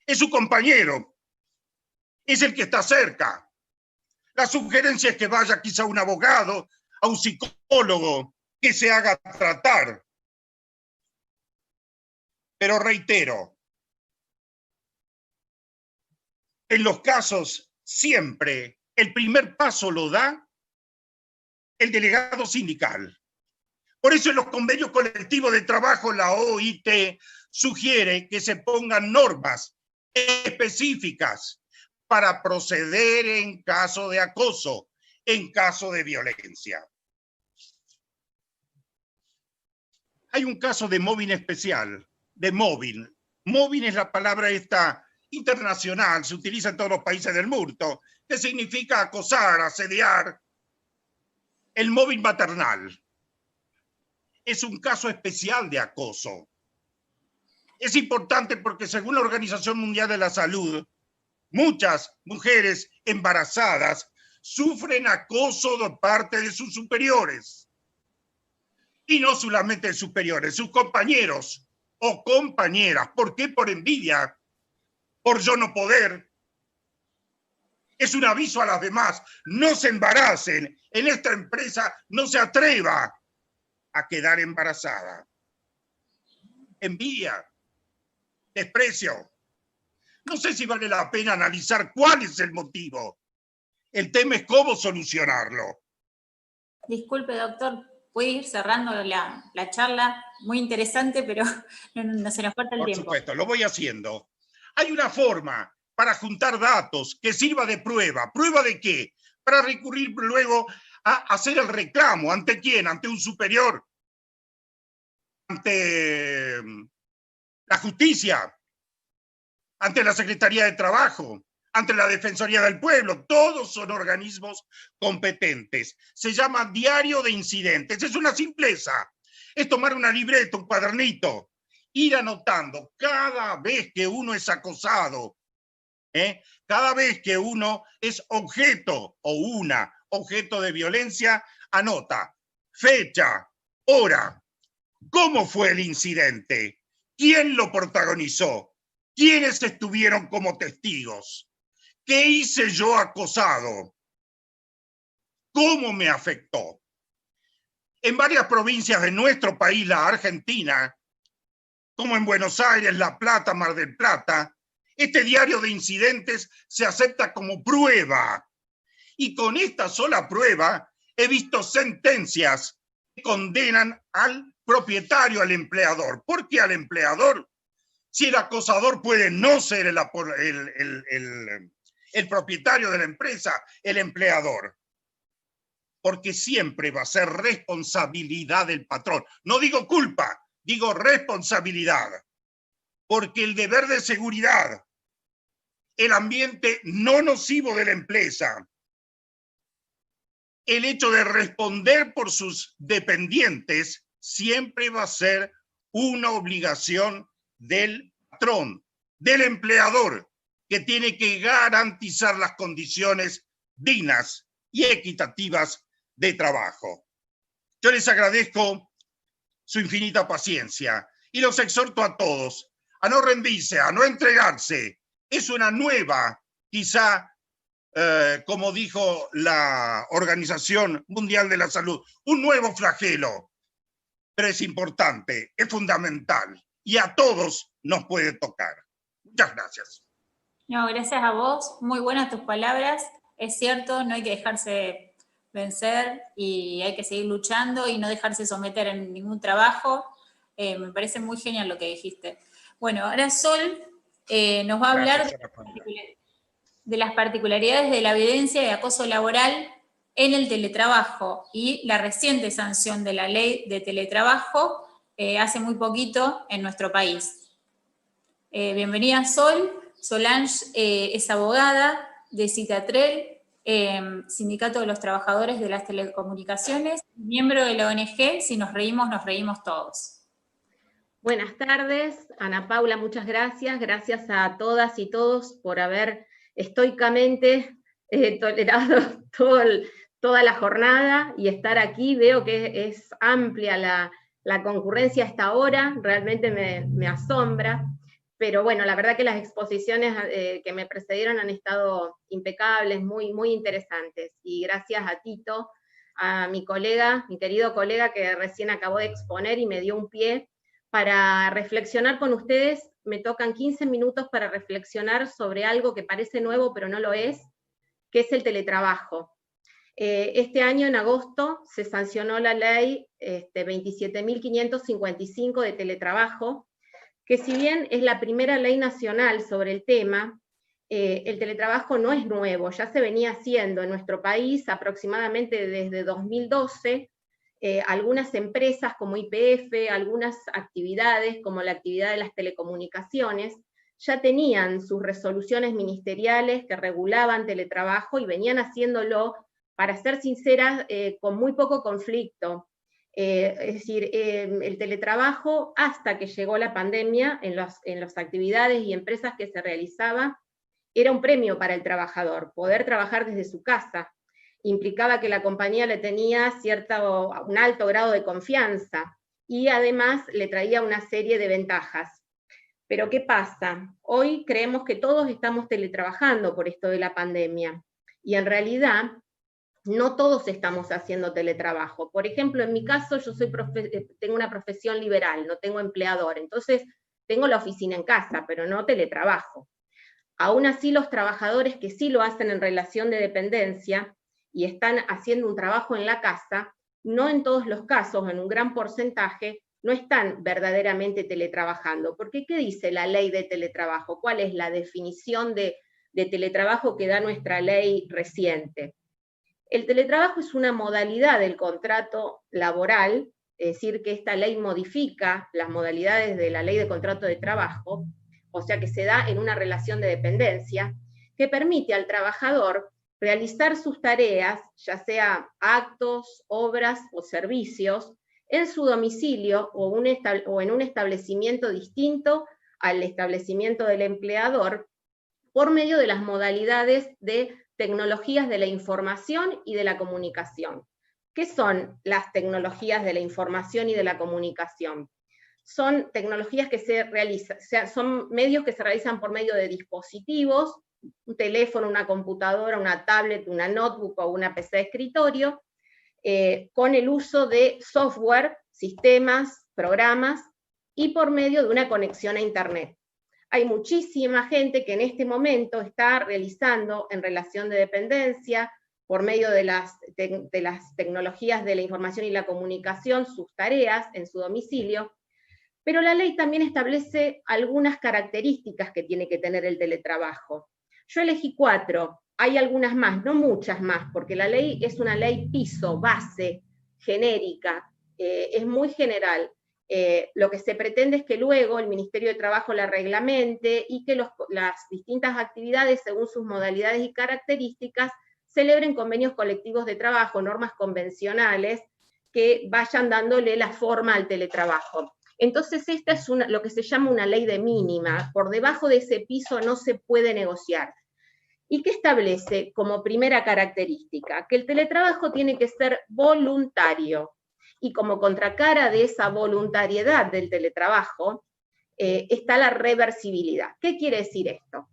Es su compañero, es el que está cerca. La sugerencia es que vaya quizá a un abogado, a un psicólogo, que se haga tratar. Pero reitero, en los casos siempre el primer paso lo da el delegado sindical. Por eso en los convenios colectivos de trabajo la OIT sugiere que se pongan normas específicas para proceder en caso de acoso, en caso de violencia. Hay un caso de mobbing especial, de mobbing. Mobbing es la palabra esta internacional, se utiliza en todos los países del mundo, que significa acosar, asediar. El mobbing maternal es un caso especial de acoso. Es importante porque según la Organización Mundial de la Salud, muchas mujeres embarazadas sufren acoso de parte de sus superiores. Y no solamente de superiores, sus compañeros o compañeras. ¿Por qué? Por envidia, por yo no poder. Es un aviso a las demás, no se embaracen. En esta empresa no se atreva a quedar embarazada. Envidia, desprecio. No sé si vale la pena analizar cuál es el motivo. El tema es cómo solucionarlo. Disculpe, doctor, puede ir cerrando la charla. Muy interesante, pero no se nos falta el tiempo. Por supuesto, lo voy haciendo. Hay una forma para juntar datos que sirva de prueba. ¿Prueba de qué? Para recurrir luego a hacer el reclamo. ¿Ante quién? ¿Ante un superior? ¿Ante la justicia? ¿Ante la Secretaría de Trabajo? ¿Ante la Defensoría del Pueblo? Todos son organismos competentes. Se llama diario de incidentes. Es una simpleza. Es tomar una libreta, un cuadernito, ir anotando cada vez que uno es acosado, cada vez que uno es objeto o una objeto de violencia, anota fecha, hora, cómo fue el incidente, quién lo protagonizó, quiénes estuvieron como testigos, qué hice yo acosado, cómo me afectó. En varias provincias de nuestro país, la Argentina, como en Buenos Aires, La Plata, Mar del Plata, este diario de incidentes se acepta como prueba. Y con esta sola prueba he visto sentencias que condenan al propietario, al empleador. ¿Por qué al empleador? Si el acosador puede no ser el propietario de la empresa, el empleador. Porque siempre va a ser responsabilidad del patrón. No digo culpa, digo responsabilidad. Porque el deber de seguridad, el ambiente no nocivo de la empresa, el hecho de responder por sus dependientes, siempre va a ser una obligación del patrón, del empleador, que tiene que garantizar las condiciones dignas y equitativas de trabajo. Yo les agradezco su infinita paciencia y los exhorto a todos a no rendirse, a no entregarse. Es una nueva, quizá, como dijo la Organización Mundial de la Salud, un nuevo flagelo, pero es importante, es fundamental y a todos nos puede tocar. Muchas gracias. No, gracias a vos, muy buenas tus palabras. Es cierto, no hay que dejarse vencer y hay que seguir luchando y no dejarse someter en ningún trabajo. Me parece muy genial lo que dijiste. Bueno, ahora Sol nos va a hablar de las particularidades de la evidencia de acoso laboral en el teletrabajo y la reciente sanción de la ley de teletrabajo hace muy poquito en nuestro país. Bienvenida Sol. Solange es abogada de Citatrel, Sindicato de los Trabajadores de las Telecomunicaciones, miembro de la ONG Si nos reímos todos. Buenas tardes, Ana Paula, muchas gracias. Gracias a todas y todos por haber estoicamente tolerado toda la jornada y estar aquí. Veo que es amplia la concurrencia a esta hora, realmente me asombra. Pero bueno, la verdad que las exposiciones que me precedieron han estado impecables, muy, muy interesantes. Y gracias a Tito, a mi colega, mi querido colega que recién acabó de exponer y me dio un pie para reflexionar con ustedes. Me tocan 15 minutos para reflexionar sobre algo que parece nuevo, pero no lo es, que es el teletrabajo. Este año, en agosto, se sancionó la ley 27.555 de teletrabajo, que si bien es la primera ley nacional sobre el tema, el teletrabajo no es nuevo, ya se venía haciendo en nuestro país aproximadamente desde 2012. Algunas empresas como YPF, algunas actividades como la actividad de las telecomunicaciones, ya tenían sus resoluciones ministeriales que regulaban teletrabajo y venían haciéndolo, para ser sinceras, con muy poco conflicto. Es decir, el teletrabajo, hasta que llegó la pandemia, en las actividades y empresas que se realizaba, era un premio para el trabajador. Poder trabajar desde su casa implicaba que la compañía le tenía un alto grado de confianza, y además le traía una serie de ventajas. Pero ¿qué pasa? Hoy creemos que todos estamos teletrabajando por esto de la pandemia, y en realidad no todos estamos haciendo teletrabajo. Por ejemplo, en mi caso, yo tengo una profesión liberal, no tengo empleador, entonces tengo la oficina en casa, pero no teletrabajo. Aún así, los trabajadores que sí lo hacen en relación de dependencia y están haciendo un trabajo en la casa, no en todos los casos, en un gran porcentaje, no están verdaderamente teletrabajando. Porque ¿qué dice la ley de teletrabajo? ¿Cuál es la definición de teletrabajo que da nuestra ley reciente? El teletrabajo es una modalidad del contrato laboral, es decir, que esta ley modifica las modalidades de la ley de contrato de trabajo, o sea que se da en una relación de dependencia, que permite al trabajador realizar sus tareas, ya sea actos, obras o servicios, en su domicilio o en un establecimiento distinto al establecimiento del empleador, por medio de las modalidades de tecnologías de la información y de la comunicación. ¿Qué son las tecnologías de la información y de la comunicación? Son tecnologías que son medios que se realizan por medio de dispositivos, un teléfono, una computadora, una tablet, una notebook o una PC de escritorio, con el uso de software, sistemas, programas, y por medio de una conexión a Internet. Hay muchísima gente que en este momento está realizando en relación de dependencia, por medio de las tecnologías de la información y la comunicación, sus tareas en su domicilio, pero la ley también establece algunas características que tiene que tener el teletrabajo. Yo elegí 4, hay algunas más, no muchas más, porque la ley es una ley piso, base, genérica, es muy general. Lo que se pretende es que luego el Ministerio de Trabajo la reglamente y que las distintas actividades, según sus modalidades y características, celebren convenios colectivos de trabajo, normas convencionales, que vayan dándole la forma al teletrabajo. Entonces esta es lo que se llama una ley de mínima. Por debajo de ese piso no se puede negociar. ¿Y qué establece como primera característica? Que el teletrabajo tiene que ser voluntario, y como contracara de esa voluntariedad del teletrabajo, está la reversibilidad. ¿Qué quiere decir esto?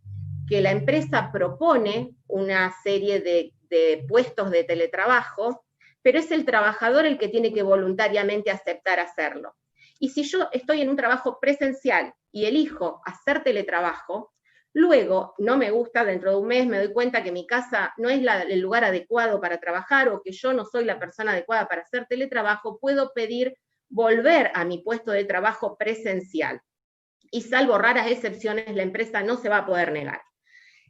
Que la empresa propone una serie de puestos de teletrabajo, pero es el trabajador el que tiene que voluntariamente aceptar hacerlo. Y si yo estoy en un trabajo presencial y elijo hacer teletrabajo, luego no me gusta, dentro de un mes me doy cuenta que mi casa no es el lugar adecuado para trabajar, o que yo no soy la persona adecuada para hacer teletrabajo, puedo pedir volver a mi puesto de trabajo presencial. Y salvo raras excepciones, la empresa no se va a poder negar.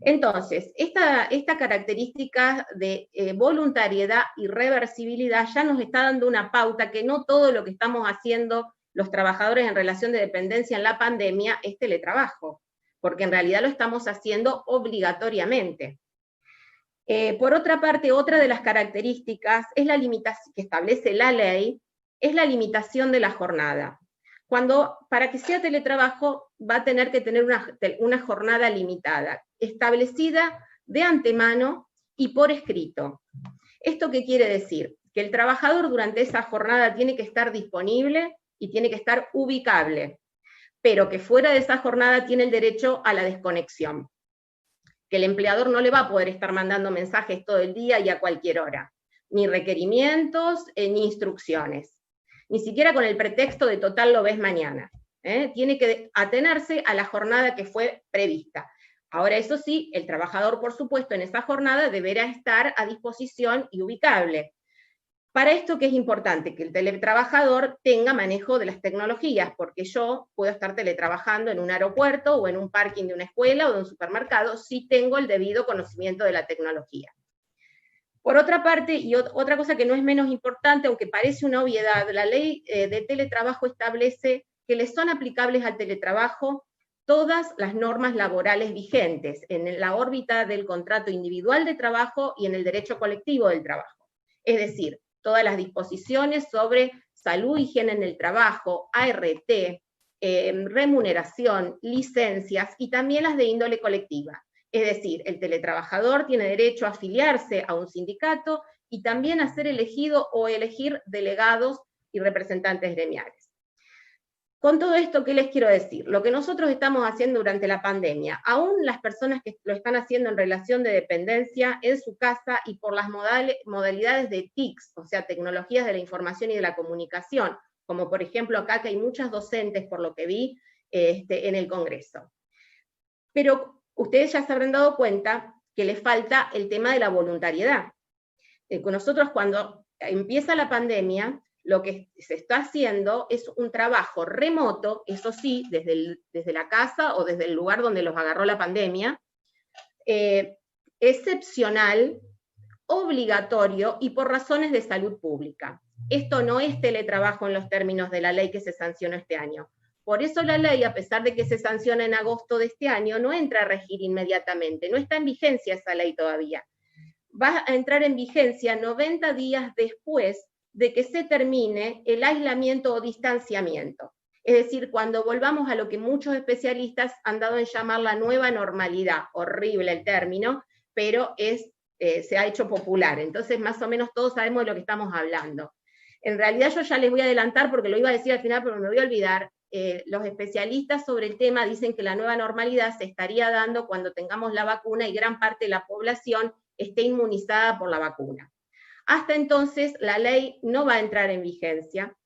Entonces, esta característica de voluntariedad y reversibilidad ya nos está dando una pauta que no todo lo que estamos haciendo los trabajadores en relación de dependencia en la pandemia es teletrabajo, porque en realidad lo estamos haciendo obligatoriamente. Por otra parte, otra de las características es la limitación que establece la ley, es la limitación de la jornada. Para que sea teletrabajo va a tener que tener una jornada limitada, establecida de antemano y por escrito. ¿Esto qué quiere decir? Que el trabajador durante esa jornada tiene que estar disponible y tiene que estar ubicable, pero que fuera de esa jornada tiene el derecho a la desconexión. Que el empleador no le va a poder estar mandando mensajes todo el día y a cualquier hora, ni requerimientos, ni instrucciones. Ni siquiera con el pretexto de total lo ves mañana. Tiene que atenerse a la jornada que fue prevista. Ahora, eso sí, el trabajador, por supuesto, en esa jornada deberá estar a disposición y ubicable. Para esto, ¿qué es importante? Que el teletrabajador tenga manejo de las tecnologías, porque yo puedo estar teletrabajando en un aeropuerto, o en un parking de una escuela, o de un supermercado, si tengo el debido conocimiento de la tecnología. Por otra parte, y otra cosa que no es menos importante, aunque parece una obviedad, la ley de teletrabajo establece que le son aplicables al teletrabajo todas las normas laborales vigentes en la órbita del contrato individual de trabajo y en el derecho colectivo del trabajo. Es decir, todas las disposiciones sobre salud, higiene en el trabajo, ART, remuneración, licencias, y también las de índole colectiva. Es decir, el teletrabajador tiene derecho a afiliarse a un sindicato y también a ser elegido o elegir delegados y representantes gremiales. Con todo esto, ¿qué les quiero decir? Lo que nosotros estamos haciendo durante la pandemia, aún las personas que lo están haciendo en relación de dependencia en su casa y por las modalidades de TICs, o sea, tecnologías de la información y de la comunicación, como por ejemplo acá que hay muchas docentes, por lo que vi en el Congreso. Pero ustedes ya se habrán dado cuenta que les falta el tema de la voluntariedad. Nosotros, cuando empieza la pandemia, lo que se está haciendo es un trabajo remoto, eso sí, desde la casa o desde el lugar donde los agarró la pandemia, excepcional, obligatorio y por razones de salud pública. Esto no es teletrabajo en los términos de la ley que se sancionó este año. Por eso la ley, a pesar de que se sanciona en agosto de este año, no entra a regir inmediatamente, no está en vigencia esa ley todavía. Va a entrar en vigencia 90 días después de que se termine el aislamiento o distanciamiento. Es decir, cuando volvamos a lo que muchos especialistas han dado en llamar la nueva normalidad, horrible el término, pero se ha hecho popular, entonces más o menos todos sabemos de lo que estamos hablando. En realidad yo ya les voy a adelantar, porque lo iba a decir al final, pero me voy a olvidar. Los especialistas sobre el tema dicen que la nueva normalidad se estaría dando cuando tengamos la vacuna y gran parte de la población esté inmunizada por la vacuna. Hasta entonces la ley no va a entrar en vigencia,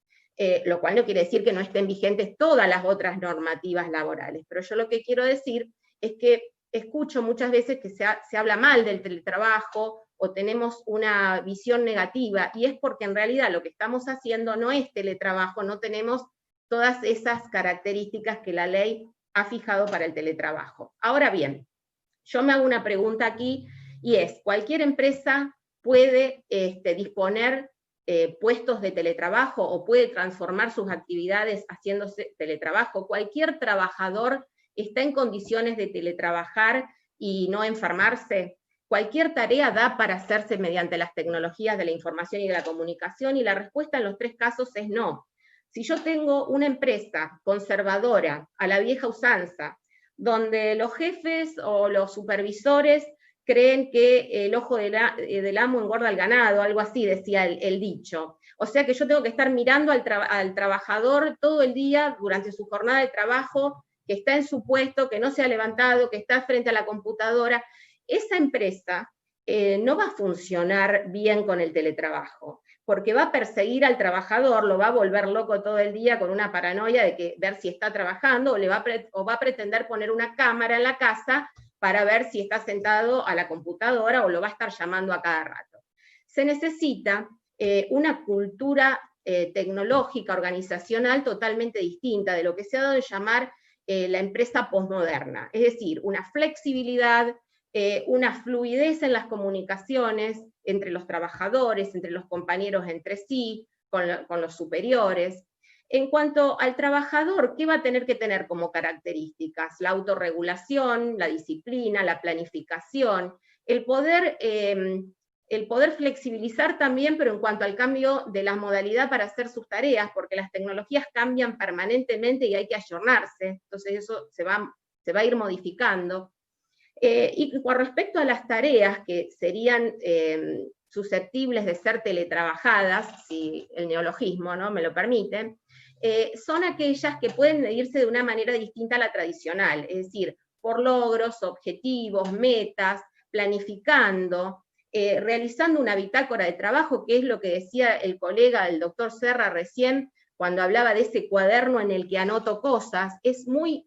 lo cual no quiere decir que no estén vigentes todas las otras normativas laborales, pero yo lo que quiero decir es que escucho muchas veces que se habla mal del teletrabajo o tenemos una visión negativa, y es porque en realidad lo que estamos haciendo no es teletrabajo, no tenemos todas esas características que la ley ha fijado para el teletrabajo. Ahora bien, yo me hago una pregunta aquí, y es, ¿cualquier empresa puede disponer puestos de teletrabajo o puede transformar sus actividades haciéndose teletrabajo? ¿Cualquier trabajador está en condiciones de teletrabajar y no enfermarse? ¿Cualquier tarea da para hacerse mediante las tecnologías de la información y de la comunicación? Y la respuesta en los tres casos es no. Si yo tengo una empresa conservadora, a la vieja usanza, donde los jefes o los supervisores creen que el ojo del amo engorda al ganado, algo así decía el dicho. O sea que yo tengo que estar mirando al trabajador todo el día durante su jornada de trabajo, que está en su puesto, que no se ha levantado, que está frente a la computadora. Esa empresa no va a funcionar bien con el teletrabajo, porque va a perseguir al trabajador, lo va a volver loco todo el día con una paranoia de ver si está trabajando, o va a pretender poner una cámara en la casa para ver si está sentado a la computadora o lo va a estar llamando a cada rato. Se necesita una cultura tecnológica, organizacional totalmente distinta de lo que se ha dado en llamar la empresa posmoderna, es decir, una flexibilidad, una fluidez en las comunicaciones entre los trabajadores, entre los compañeros entre sí, con los superiores. En cuanto al trabajador, ¿qué va a tener que tener como características? La autorregulación, la disciplina, la planificación, el poder flexibilizar también, pero en cuanto al cambio de la modalidad para hacer sus tareas, porque las tecnologías cambian permanentemente y hay que ayornarse, entonces eso se va a ir modificando. Y con respecto a las tareas que serían susceptibles de ser teletrabajadas, si el neologismo no me lo permite, son aquellas que pueden medirse de una manera distinta a la tradicional, es decir, por logros, objetivos, metas, planificando, realizando una bitácora de trabajo, que es lo que decía el colega, el doctor Serra recién, cuando hablaba de ese cuaderno en el que anoto cosas. Es muy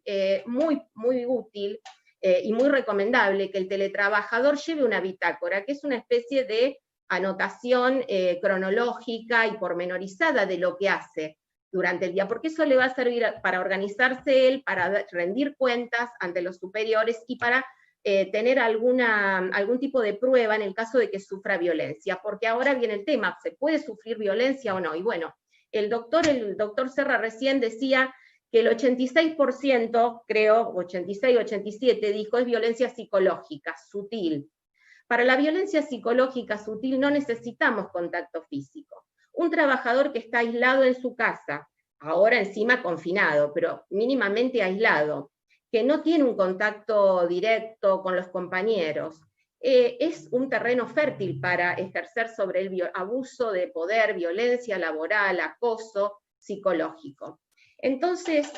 útil y muy recomendable que el teletrabajador lleve una bitácora, que es una especie de anotación cronológica y pormenorizada de lo que hace durante el día, porque eso le va a servir para organizarse él, para rendir cuentas ante los superiores y para tener algún tipo de prueba en el caso de que sufra violencia, porque ahora viene el tema, ¿se puede sufrir violencia o no? Y bueno, el doctor Serra recién decía que el 86%, creo, 86, 87, dijo, es violencia psicológica, sutil. Para la violencia psicológica sutil no necesitamos contacto físico. Un trabajador que está aislado en su casa, ahora encima confinado, pero mínimamente aislado, que no tiene un contacto directo con los compañeros, es un terreno fértil para ejercer sobre el abuso de poder, violencia laboral, acoso psicológico. Entonces,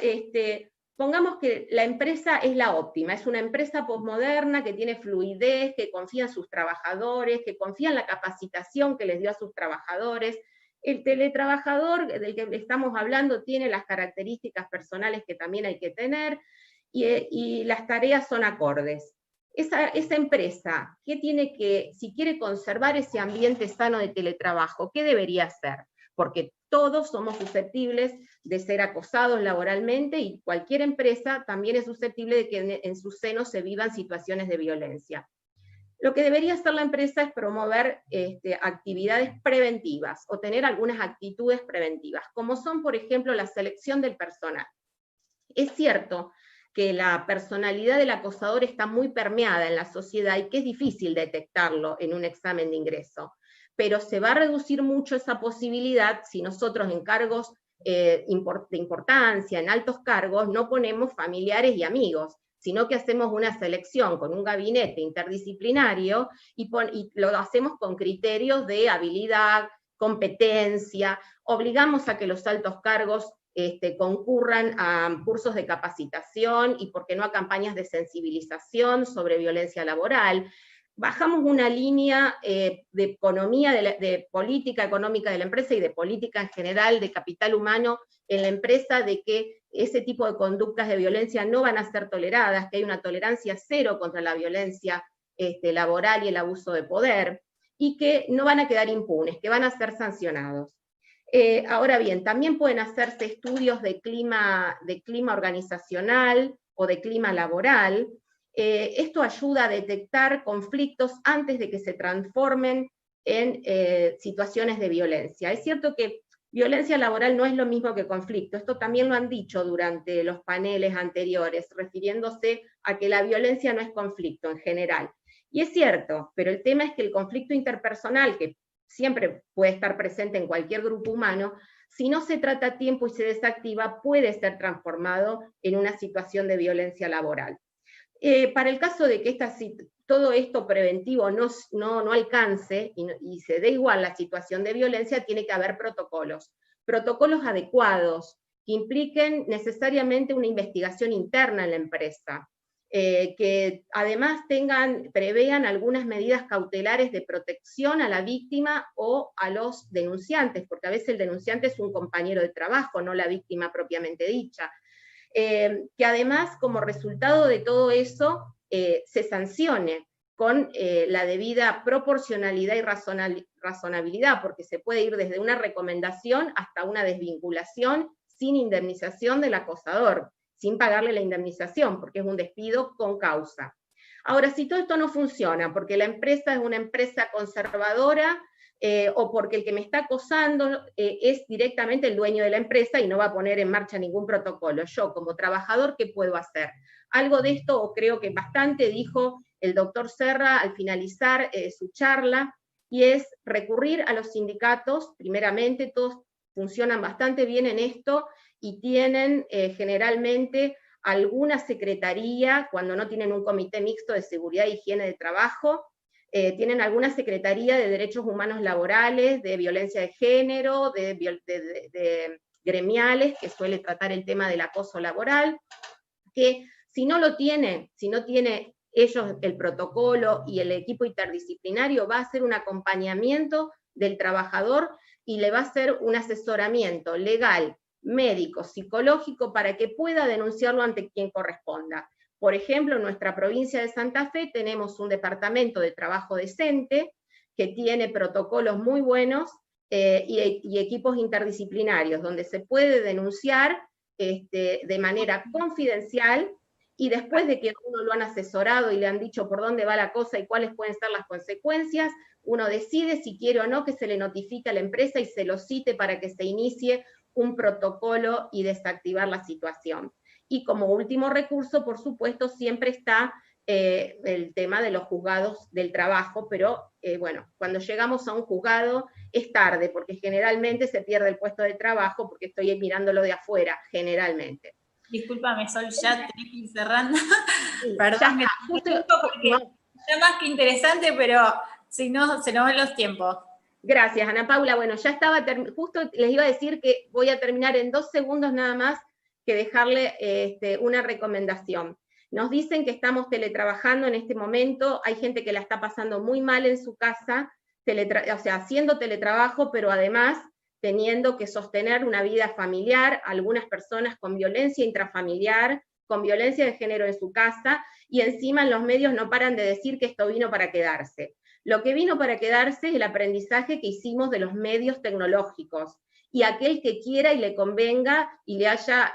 pongamos que la empresa es la óptima, es una empresa posmoderna que tiene fluidez, que confía en sus trabajadores, que confía en la capacitación que les dio a sus trabajadores. El teletrabajador del que estamos hablando tiene las características personales que también hay que tener, y las tareas son acordes. Esa empresa, si quiere conservar ese ambiente sano de teletrabajo, ¿qué debería hacer? Porque todos somos susceptibles de ser acosados laboralmente, y cualquier empresa también es susceptible de que en su seno se vivan situaciones de violencia. Lo que debería hacer la empresa es promover actividades preventivas, o tener algunas actitudes preventivas, como son, por ejemplo, la selección del personal. Es cierto que la personalidad del acosador está muy permeada en la sociedad y que es difícil detectarlo en un examen de ingreso, pero se va a reducir mucho esa posibilidad si nosotros en cargos de importancia, en altos cargos, no ponemos familiares y amigos, sino que hacemos una selección con un gabinete interdisciplinario y lo hacemos con criterios de habilidad, competencia, obligamos a que los altos cargos concurran a cursos de capacitación y, por qué no, a campañas de sensibilización sobre violencia laboral. Bajamos una línea de economía, de política económica de la empresa y de política en general de capital humano en la empresa, de que ese tipo de conductas de violencia no van a ser toleradas, que hay una tolerancia cero contra la violencia laboral y el abuso de poder, y que no van a quedar impunes, que van a ser sancionados. Ahora bien, también pueden hacerse estudios de clima organizacional o de clima laboral. Esto ayuda a detectar conflictos antes de que se transformen en situaciones de violencia. Es cierto que violencia laboral no es lo mismo que conflicto, esto también lo han dicho durante los paneles anteriores, refiriéndose a que la violencia no es conflicto en general. Y es cierto, pero el tema es que el conflicto interpersonal, que siempre puede estar presente en cualquier grupo humano, si no se trata a tiempo y se desactiva, puede ser transformado en una situación de violencia laboral. Para el caso de que esta todo esto preventivo no alcance y se dé igual la situación de violencia, tiene que haber protocolos adecuados, que impliquen necesariamente una investigación interna en la empresa, que además prevean algunas medidas cautelares de protección a la víctima o a los denunciantes, porque a veces el denunciante es un compañero de trabajo, no la víctima propiamente dicha. Que además, como resultado de todo eso, se sancione con la debida proporcionalidad y razonabilidad, porque se puede ir desde una recomendación hasta una desvinculación sin indemnización del acosador, sin pagarle la indemnización, porque es un despido con causa. Ahora, si todo esto no funciona, porque la empresa es una empresa conservadora, o porque el que me está acosando es directamente el dueño de la empresa y no va a poner en marcha ningún protocolo. Yo, como trabajador, ¿qué puedo hacer? Algo de esto, o creo que bastante, dijo el doctor Serra al finalizar su charla, y es recurrir a los sindicatos. Primeramente, todos funcionan bastante bien en esto, y tienen generalmente alguna secretaría, cuando no tienen un comité mixto de seguridad e higiene de trabajo, tienen alguna secretaría de derechos humanos laborales, de violencia de género, de gremiales, que suele tratar el tema del acoso laboral, que si no tiene ellos el protocolo y el equipo interdisciplinario, va a hacer un acompañamiento del trabajador y le va a hacer un asesoramiento legal, médico, psicológico, para que pueda denunciarlo ante quien corresponda. Por ejemplo, en nuestra provincia de Santa Fe tenemos un departamento de trabajo decente que tiene protocolos muy buenos y equipos interdisciplinarios, donde se puede denunciar de manera confidencial, y después de que uno lo han asesorado y le han dicho por dónde va la cosa y cuáles pueden ser las consecuencias, uno decide si quiere o no que se le notifique a la empresa y se lo cite para que se inicie un protocolo y desactivar la situación. Y como último recurso, por supuesto, siempre está el tema de los juzgados del trabajo, pero bueno, cuando llegamos a un juzgado es tarde, porque generalmente se pierde el puesto de trabajo, porque estoy mirándolo de afuera, generalmente. Discúlpame, Sol, ya tenés que ir cerrando. Sí, Perdón, ya está, porque está más que interesante, pero si no, se nos van los tiempos. Gracias, Ana Paula. Bueno, ya estaba, justo les iba a decir que voy a terminar en 2 segundos nada más, que dejarle una recomendación. Nos dicen que estamos teletrabajando en este momento, hay gente que la está pasando muy mal en su casa, o sea, haciendo teletrabajo, pero además teniendo que sostener una vida familiar, algunas personas con violencia intrafamiliar, con violencia de género en su casa, y encima en los medios no paran de decir que esto vino para quedarse. Lo que vino para quedarse es el aprendizaje que hicimos de los medios tecnológicos, y aquel que quiera y le convenga y le haya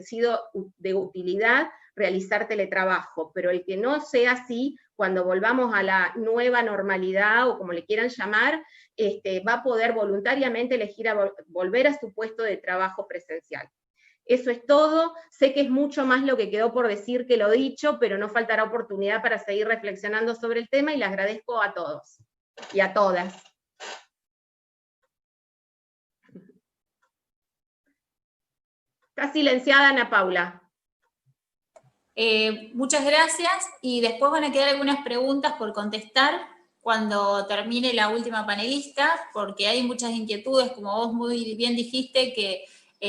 sido de utilidad realizar teletrabajo, pero el que no sea así, cuando volvamos a la nueva normalidad, o como le quieran llamar, va a poder voluntariamente elegir volver a su puesto de trabajo presencial. Eso es todo. Sé que es mucho más lo que quedó por decir que lo dicho, pero no faltará oportunidad para seguir reflexionando sobre el tema, y les agradezco a todos y a todas. Está silenciada Ana Paula. Muchas gracias, y después van a quedar algunas preguntas por contestar cuando termine la última panelista, porque hay muchas inquietudes, como vos muy bien dijiste, que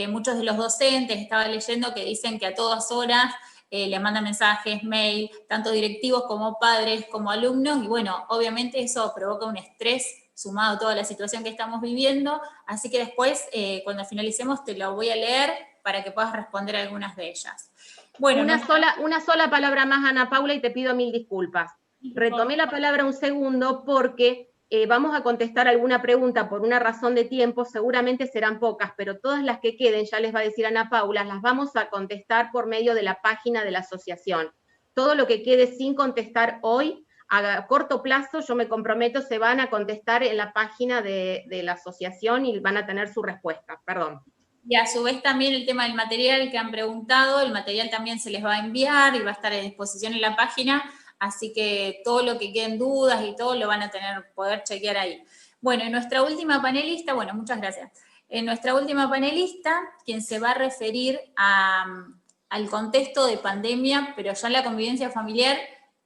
muchos de los docentes, estaba leyendo, que dicen que a todas horas le mandan mensajes, mail, tanto directivos como padres, como alumnos, y bueno, obviamente eso provoca un estrés sumado a toda la situación que estamos viviendo, así que después, cuando finalicemos, te lo voy a leer para que puedas responder a algunas de ellas. Bueno, una sola palabra más, Ana Paula, y te pido 1000 disculpas. Retomé la palabra un segundo porque vamos a contestar alguna pregunta por una razón de tiempo, seguramente serán pocas, pero todas las que queden, ya les va a decir Ana Paula, las vamos a contestar por medio de la página de la asociación. Todo lo que quede sin contestar hoy, a corto plazo, yo me comprometo, se van a contestar en la página de la asociación y van a tener su respuesta. Perdón. Y a su vez también el tema del material que han preguntado, el material también se les va a enviar y va a estar a disposición en la página, así que todo lo que queden dudas y todo lo van a poder chequear ahí. Bueno, en nuestra última panelista, bueno, muchas gracias. En nuestra última panelista, quien se va a referir al contexto de pandemia, pero ya en la convivencia familiar,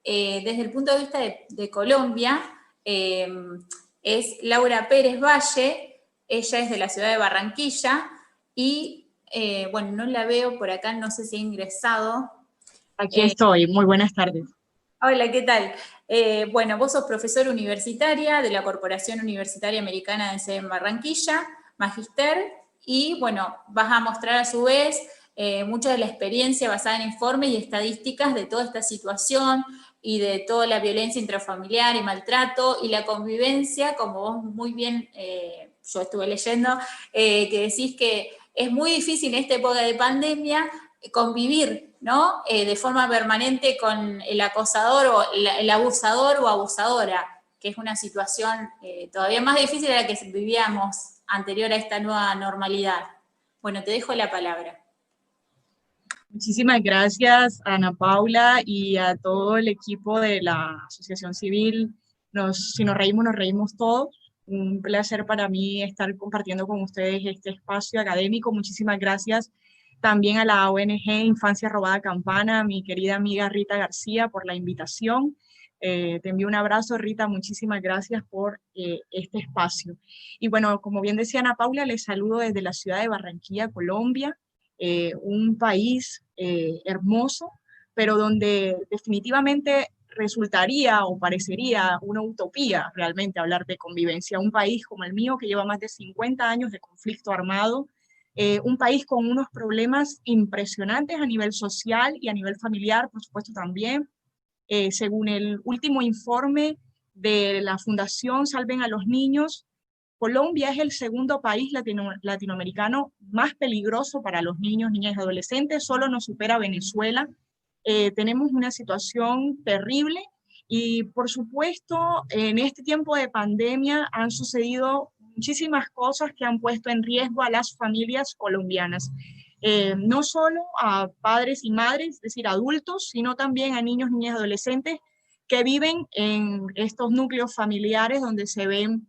desde el punto de vista de Colombia, es Laura Pérez Valle. Ella es de la ciudad de Barranquilla y, bueno, no la veo por acá, no sé si ha ingresado. Aquí estoy, muy buenas tardes. Hola, ¿qué tal? Bueno, vos sos profesora universitaria de la Corporación Universitaria Americana de sede en Barranquilla, magíster, y bueno, vas a mostrar a su vez mucha de la experiencia basada en informes y estadísticas de toda esta situación y de toda la violencia intrafamiliar y maltrato y la convivencia, como vos muy bien, yo estuve leyendo, que decís que es muy difícil en esta época de pandemia convivir, ¿no? De forma permanente con el acosador o el abusador o abusadora, que es una situación todavía más difícil de la que vivíamos anterior a esta nueva normalidad. Bueno, te dejo la palabra. Muchísimas gracias, Ana Paula, y a todo el equipo de la Asociación Civil. Si nos reímos todos. Un placer para mí estar compartiendo con ustedes este espacio académico. Muchísimas gracias también a la ONG Infancia Robada Campana, a mi querida amiga Rita García, por la invitación. Te envío un abrazo, Rita, muchísimas gracias por este espacio. Y bueno, como bien decía Ana Paula, les saludo desde la ciudad de Barranquilla, Colombia, un país hermoso, pero donde definitivamente resultaría o parecería una utopía realmente hablar de convivencia. Un país como el mío, que lleva más de 50 años de conflicto armado, un país con unos problemas impresionantes a nivel social y a nivel familiar, por supuesto también. Según el último informe de la Fundación Salven a los Niños, Colombia es el segundo país latinoamericano más peligroso para los niños, niñas y adolescentes, solo nos supera Venezuela. Tenemos una situación terrible y, por supuesto, en este tiempo de pandemia han sucedido muchísimas cosas que han puesto en riesgo a las familias colombianas. No solo a padres y madres, es decir, adultos, sino también a niños, niñas y adolescentes que viven en estos núcleos familiares donde se ven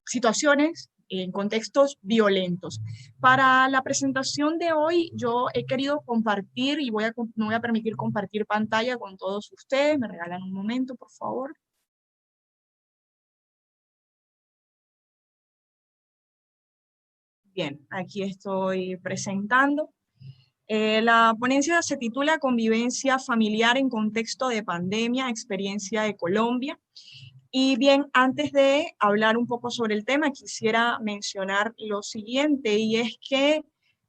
situaciones en contextos violentos. Para la presentación de hoy yo he querido compartir y me voy a permitir compartir pantalla con todos ustedes. Me regalan un momento, por favor. Bien, aquí estoy presentando. La ponencia se titula Convivencia familiar en contexto de pandemia, experiencia de Colombia. Y bien, antes de hablar un poco sobre el tema, quisiera mencionar lo siguiente, y es que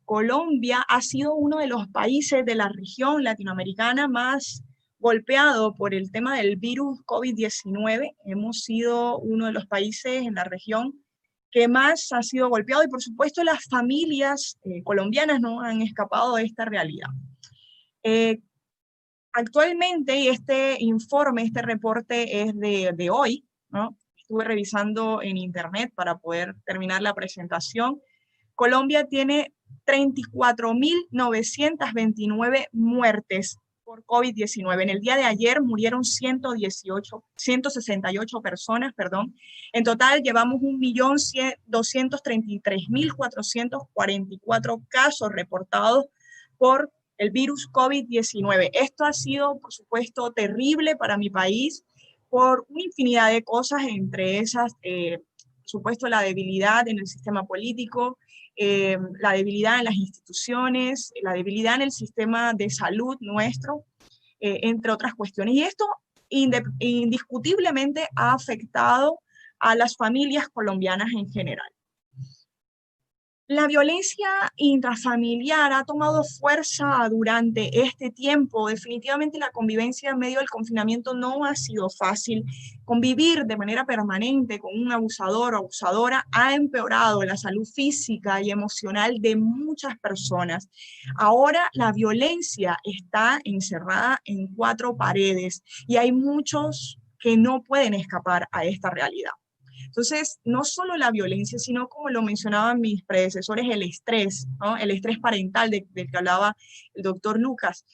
Colombia ha sido uno de los países de la región latinoamericana más golpeado por el tema del virus COVID-19. Hemos sido uno de los países en la región que más ha sido golpeado y por supuesto las familias colombianas no han escapado de esta realidad. Actualmente, y este informe, este reporte es de hoy, ¿no? Estuve revisando en internet para poder terminar la presentación. Colombia tiene 34.929 muertes por COVID-19. En el día de ayer murieron 168 personas, perdón. En total llevamos 1.233.444 casos reportados por el virus COVID-19. Esto ha sido, por supuesto, terrible para mi país por una infinidad de cosas, entre esas, por supuesto, la debilidad en el sistema político, la debilidad en las instituciones, la debilidad en el sistema de salud nuestro, entre otras cuestiones. Y esto indiscutiblemente ha afectado a las familias colombianas en general. La violencia intrafamiliar ha tomado fuerza durante este tiempo. Definitivamente la convivencia en medio del confinamiento no ha sido fácil. Convivir de manera permanente con un abusador o abusadora ha empeorado la salud física y emocional de muchas personas. Ahora la violencia está encerrada en 4 paredes y hay muchos que no pueden escapar a esta realidad. Entonces, no solo la violencia, sino como lo mencionaban mis predecesores, el estrés, ¿no? El estrés parental del que hablaba el doctor Lucas.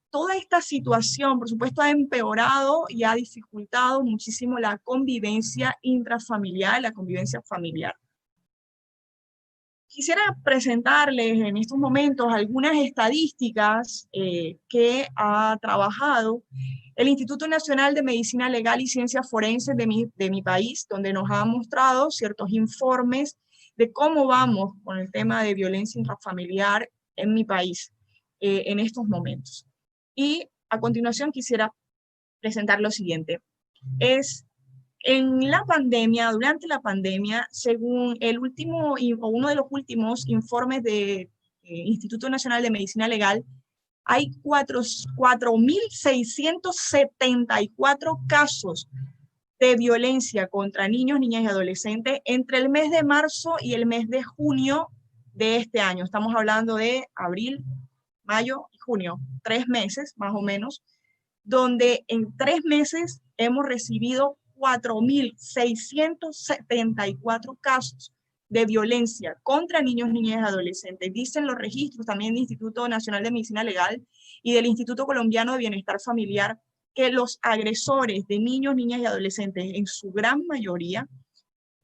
Toda esta situación, por supuesto, ha empeorado y ha dificultado muchísimo la convivencia intrafamiliar, la convivencia familiar. Quisiera presentarles en estos momentos algunas estadísticas que ha trabajado El Instituto Nacional de Medicina Legal y Ciencias Forenses de mi país, donde nos ha mostrado ciertos informes de cómo vamos con el tema de violencia intrafamiliar en mi país en estos momentos. Y a continuación quisiera presentar lo siguiente. En la pandemia, durante la pandemia, según el último, o uno de los últimos informes del Instituto Nacional de Medicina Legal, hay 4.674 casos de violencia contra niños, niñas y adolescentes entre el mes de marzo y el mes de junio de este año. Estamos hablando de abril, mayo y junio, 3 meses más o menos, donde en 3 meses hemos recibido 4.674 casos de violencia contra niños, niñas y adolescentes. Dicen los registros también del Instituto Nacional de Medicina Legal y del Instituto Colombiano de Bienestar Familiar que los agresores de niños, niñas y adolescentes en su gran mayoría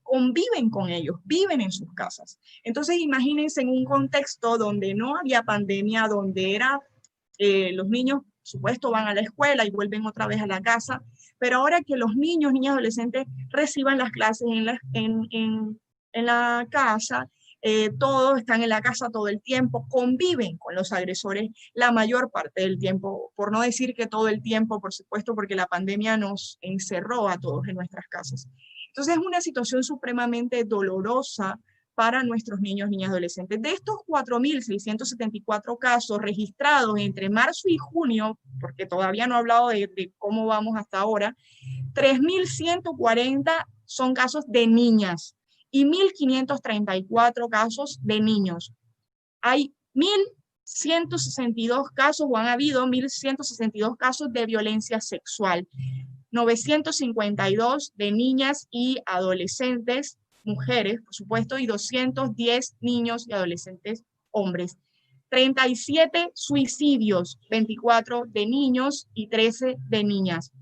conviven con ellos, viven en sus casas. Entonces imagínense en un contexto donde no había pandemia, donde los niños, por supuesto, van a la escuela y vuelven otra vez a la casa, pero ahora que los niños, niñas y adolescentes reciban las clases en la casa, todos están en la casa todo el tiempo, conviven con los agresores la mayor parte del tiempo, por no decir que todo el tiempo, por supuesto, porque la pandemia nos encerró a todos en nuestras casas. Entonces es una situación supremamente dolorosa para nuestros niños, niñas y adolescentes. De estos 4.674 casos registrados entre marzo y junio, porque todavía no he hablado de cómo vamos hasta ahora, 3.140 son casos de niñas y 1.534 casos de niños. Hay 1.162 casos, o han habido 1.162 casos de violencia sexual, 952 de niñas y adolescentes, mujeres, por supuesto, y 210 niños y adolescentes hombres. 37 suicidios, 24 de niños y 13 de niñas,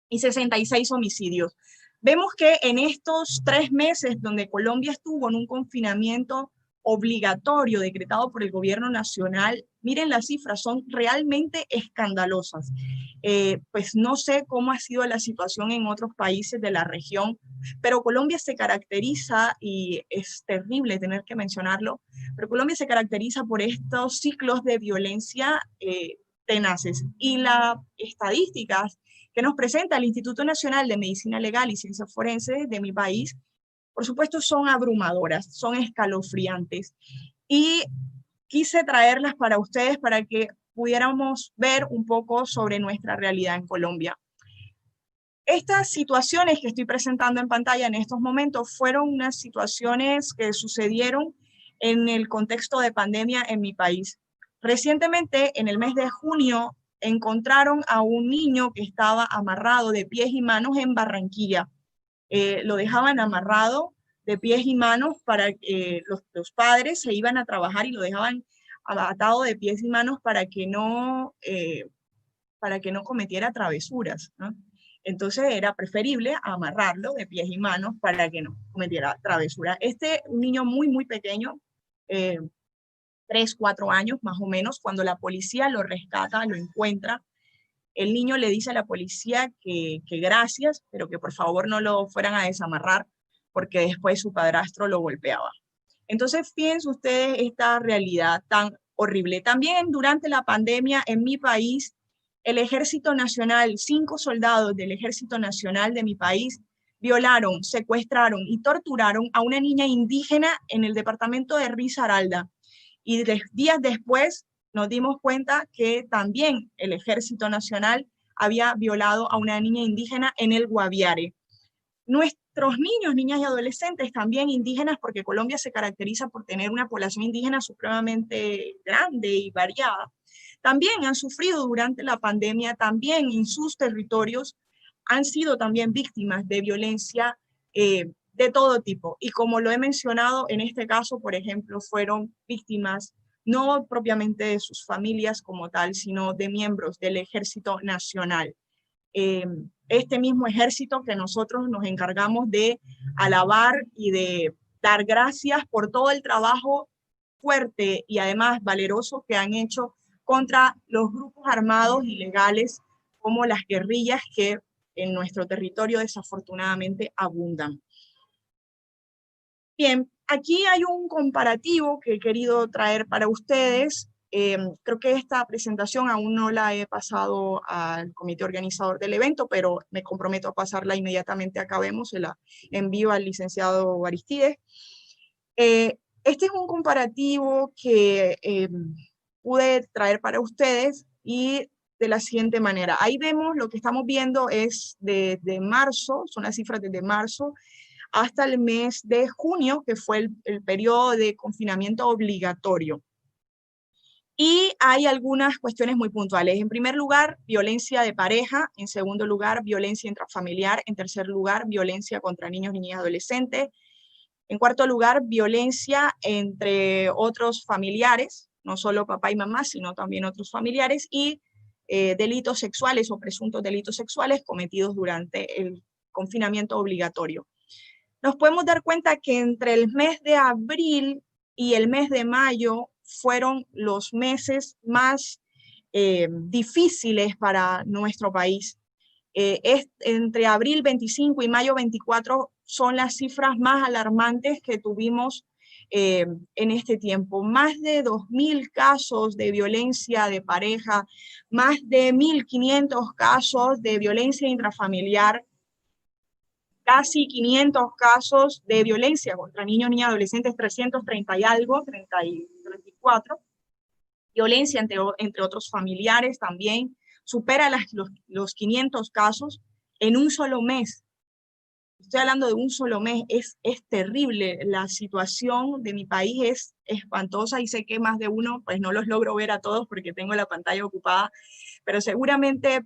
y 66 homicidios. Vemos que en estos 3 meses donde Colombia estuvo en un confinamiento obligatorio decretado por el gobierno nacional, miren las cifras, son realmente escandalosas. Pues no sé cómo ha sido la situación en otros países de la región, pero Colombia se caracteriza, y es terrible tener que mencionarlo, pero Colombia se caracteriza por estos ciclos de violencia tenaces. Y las estadísticas que nos presenta el Instituto Nacional de Medicina Legal y Ciencias Forenses de mi país, por supuesto, son abrumadoras, son escalofriantes. Y quise traerlas para ustedes para que pudiéramos ver un poco sobre nuestra realidad en Colombia. Estas situaciones que estoy presentando en pantalla en estos momentos fueron unas situaciones que sucedieron en el contexto de pandemia en mi país. Recientemente, en el mes de junio, encontraron a un niño que estaba amarrado de pies y manos en Barranquilla. Lo dejaban amarrado de pies y manos para que los padres se iban a trabajar y lo dejaban atado de pies y manos para que no cometiera travesuras, ¿no? Entonces era preferible amarrarlo de pies y manos para que no cometiera travesuras. Un niño muy, muy pequeño, 3, 4 años más o menos, cuando la policía lo rescata, lo encuentra, el niño le dice a la policía que gracias, pero que por favor no lo fueran a desamarrar, porque después su padrastro lo golpeaba. Entonces, fíjense ustedes esta realidad tan horrible. También durante la pandemia en mi país, el Ejército Nacional, 5 soldados del Ejército Nacional de mi país, violaron, secuestraron y torturaron a una niña indígena en el departamento de Risaralda. Y días después nos dimos cuenta que también el Ejército Nacional había violado a una niña indígena en el Guaviare. Nuestros niños, niñas y adolescentes también indígenas, porque Colombia se caracteriza por tener una población indígena supremamente grande y variada, también han sufrido durante la pandemia, también en sus territorios, han sido también víctimas de violencia de todo tipo. Y como lo he mencionado, en este caso, por ejemplo, fueron víctimas no propiamente de sus familias como tal, sino de miembros del Ejército Nacional. Este mismo ejército que nosotros nos encargamos de alabar y de dar gracias por todo el trabajo fuerte y además valeroso que han hecho contra los grupos armados ilegales como las guerrillas que en nuestro territorio desafortunadamente abundan. Bien, aquí hay un comparativo que he querido traer para ustedes. Creo que esta presentación aún no la he pasado al comité organizador del evento, pero me comprometo a pasarla inmediatamente acabemos, se la envío al licenciado Aristides. Este es un comparativo que pude traer para ustedes y de la siguiente manera. Ahí vemos, lo que estamos viendo es de marzo, son las cifras desde marzo, hasta el mes de junio, que fue el periodo de confinamiento obligatorio. Y hay algunas cuestiones muy puntuales. En primer lugar, violencia de pareja. En segundo lugar, violencia intrafamiliar. En tercer lugar, violencia contra niños, niñas y adolescentes. En cuarto lugar, violencia entre otros familiares, no solo papá y mamá, sino también otros familiares. Y delitos sexuales o presuntos delitos sexuales cometidos durante el confinamiento obligatorio. Nos podemos dar cuenta que entre el mes de abril y el mes de mayo fueron los meses más difíciles para nuestro país. Entre abril 25 y mayo 24 son las cifras más alarmantes que tuvimos en este tiempo. Más de 2.000 casos de violencia de pareja, más de 1.500 casos de violencia intrafamiliar, casi 500 casos de violencia contra niños, niñas y adolescentes, 330 y algo, 34. Violencia entre otros familiares también, supera los 500 casos en un solo mes. Estoy hablando de un solo mes, es terrible. La situación de mi país es espantosa y sé que más de uno, pues no los logro ver a todos porque tengo la pantalla ocupada, pero seguramente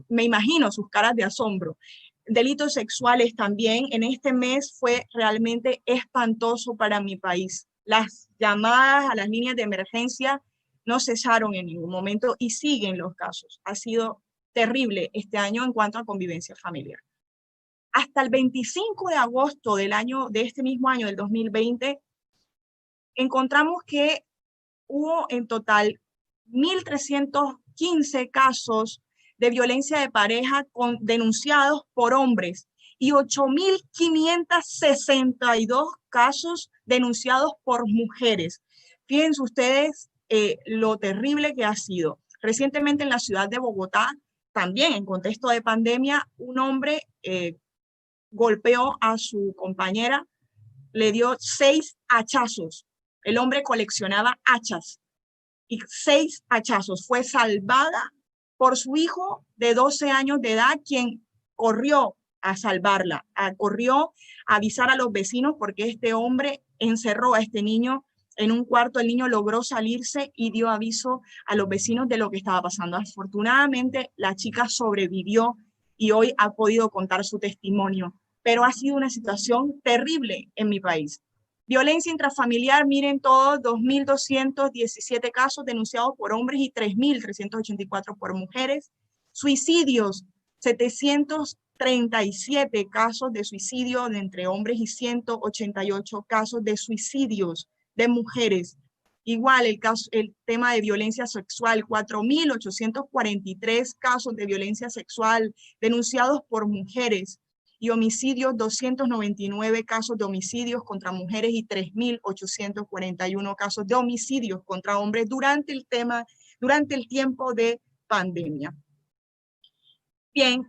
me imagino sus caras de asombro. Delitos sexuales también, en este mes fue realmente espantoso para mi país. Las llamadas a las líneas de emergencia no cesaron en ningún momento y siguen los casos. Ha sido terrible este año en cuanto a convivencia familiar. Hasta el 25 de agosto de este mismo año, del 2020, encontramos que hubo en total 1.315 casos de violencia de pareja denunciados por hombres y 8.562 casos denunciados por mujeres. Fíjense ustedes lo terrible que ha sido. Recientemente en la ciudad de Bogotá, también en contexto de pandemia, un hombre golpeó a su compañera, le dio 6 hachazos. El hombre coleccionaba hachas y 6 hachazos. Fue salvada por su hijo de 12 años de edad, quien corrió a salvarla, corrió a avisar a los vecinos porque este hombre encerró a este niño en un cuarto. El niño logró salirse y dio aviso a los vecinos de lo que estaba pasando. Afortunadamente, la chica sobrevivió y hoy ha podido contar su testimonio, pero ha sido una situación terrible en mi país. Violencia intrafamiliar, miren todos, 2.217 casos denunciados por hombres y 3.384 por mujeres. Suicidios, 737 casos de suicidio entre hombres y 188 casos de suicidios de mujeres. Igual el tema de violencia sexual, 4.843 casos de violencia sexual denunciados por mujeres. Y homicidios, 299 casos de homicidios contra mujeres y 3.841 casos de homicidios contra hombres durante el tiempo de pandemia. Bien,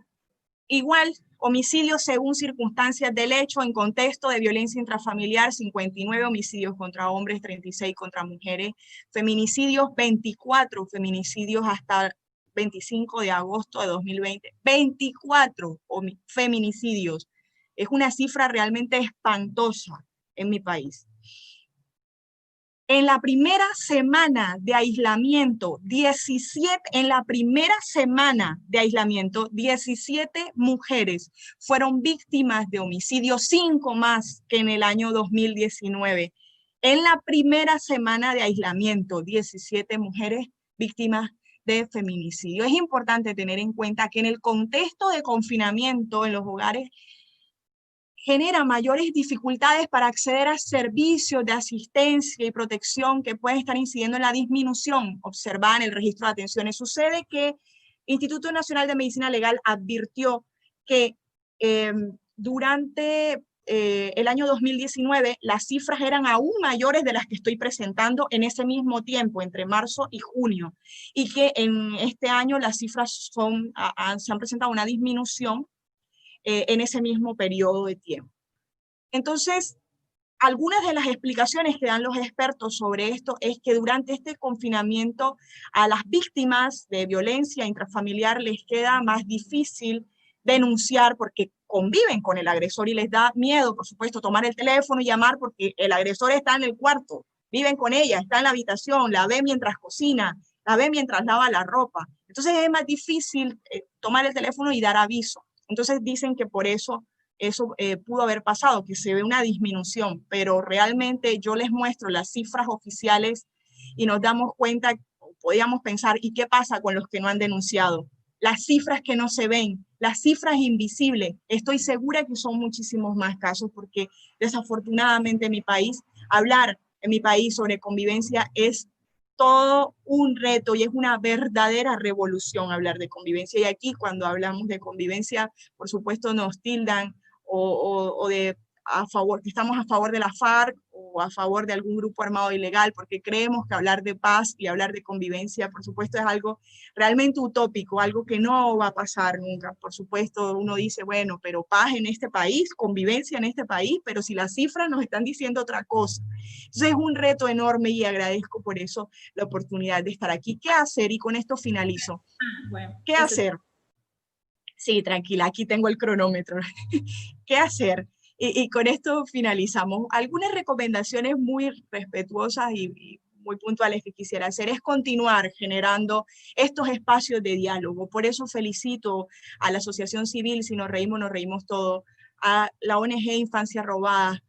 igual homicidios según circunstancias del hecho en contexto de violencia intrafamiliar, 59 homicidios contra hombres, 36 contra mujeres, feminicidios, 24 feminicidios hasta 25 de agosto de 2020, 24 feminicidios. Es una cifra realmente espantosa en mi país. En la primera semana de aislamiento, 17 mujeres fueron víctimas de homicidio, 5 más que en el año 2019. En la primera semana de aislamiento, 17 mujeres víctimas de feminicidio. Es importante tener en cuenta que en el contexto de confinamiento en los hogares genera mayores dificultades para acceder a servicios de asistencia y protección que pueden estar incidiendo en la disminución observada en el registro de atenciones. Sucede que Instituto Nacional de Medicina Legal advirtió que durante el año 2019 las cifras eran aún mayores de las que estoy presentando en ese mismo tiempo, entre marzo y junio, y que en este año las cifras se han presentado una disminución en ese mismo periodo de tiempo. Entonces, algunas de las explicaciones que dan los expertos sobre esto es que durante este confinamiento a las víctimas de violencia intrafamiliar les queda más difícil denunciar porque conviven con el agresor y les da miedo, por supuesto, tomar el teléfono y llamar porque el agresor está en el cuarto, viven con ella, está en la habitación, la ve mientras cocina, la ve mientras lava la ropa. Entonces es más difícil tomar el teléfono y dar aviso. Entonces dicen que por eso pudo haber pasado, que se ve una disminución, pero realmente yo les muestro las cifras oficiales y nos damos cuenta, podíamos pensar, ¿y qué pasa con los que no han denunciado? Las cifras que no se ven, las cifras invisibles, estoy segura que son muchísimos más casos porque desafortunadamente en mi país, hablar en mi país sobre convivencia es todo un reto y es una verdadera revolución hablar de convivencia. Y aquí cuando hablamos de convivencia, por supuesto nos tildan o de a favor, que estamos a favor de la FARC o a favor de algún grupo armado ilegal, porque creemos que hablar de paz y hablar de convivencia, por supuesto, es algo realmente utópico, algo que no va a pasar nunca. Por supuesto, uno dice, bueno, pero paz en este país, convivencia en este país, pero si las cifras nos están diciendo otra cosa. Entonces es un reto enorme y agradezco por eso la oportunidad de estar aquí. ¿Qué hacer? Y con esto finalizo. Bueno, ¿Qué hacer? Sí, tranquila, aquí tengo el cronómetro. ¿Qué hacer? Y con esto finalizamos. Algunas recomendaciones muy respetuosas y muy puntuales que quisiera hacer es continuar generando estos espacios de diálogo. Por eso felicito a la Asociación Civil, Si Nos Reímos Todos, a la ONG Infancia Robada,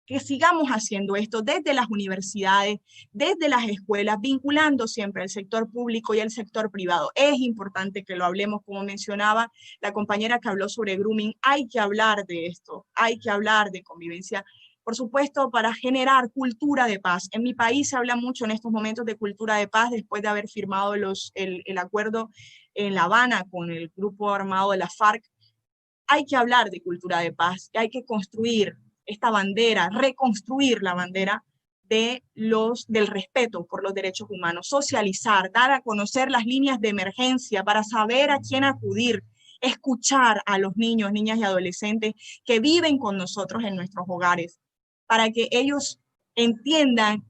que sigamos haciendo esto desde las universidades, desde las escuelas, vinculando siempre al sector público y al sector privado. Es importante que lo hablemos, como mencionaba la compañera que habló sobre grooming, hay que hablar de esto, hay que hablar de convivencia, por supuesto, para generar cultura de paz. En mi país se habla mucho en estos momentos de cultura de paz después de haber firmado el acuerdo en La Habana con el grupo armado de la FARC. Hay que hablar de cultura de paz, hay que construir esta bandera, reconstruir la bandera del respeto por los derechos humanos, socializar, dar a conocer las líneas de emergencia para saber a quién acudir, escuchar a los niños, niñas y adolescentes que viven con nosotros en nuestros hogares, para que ellos entiendan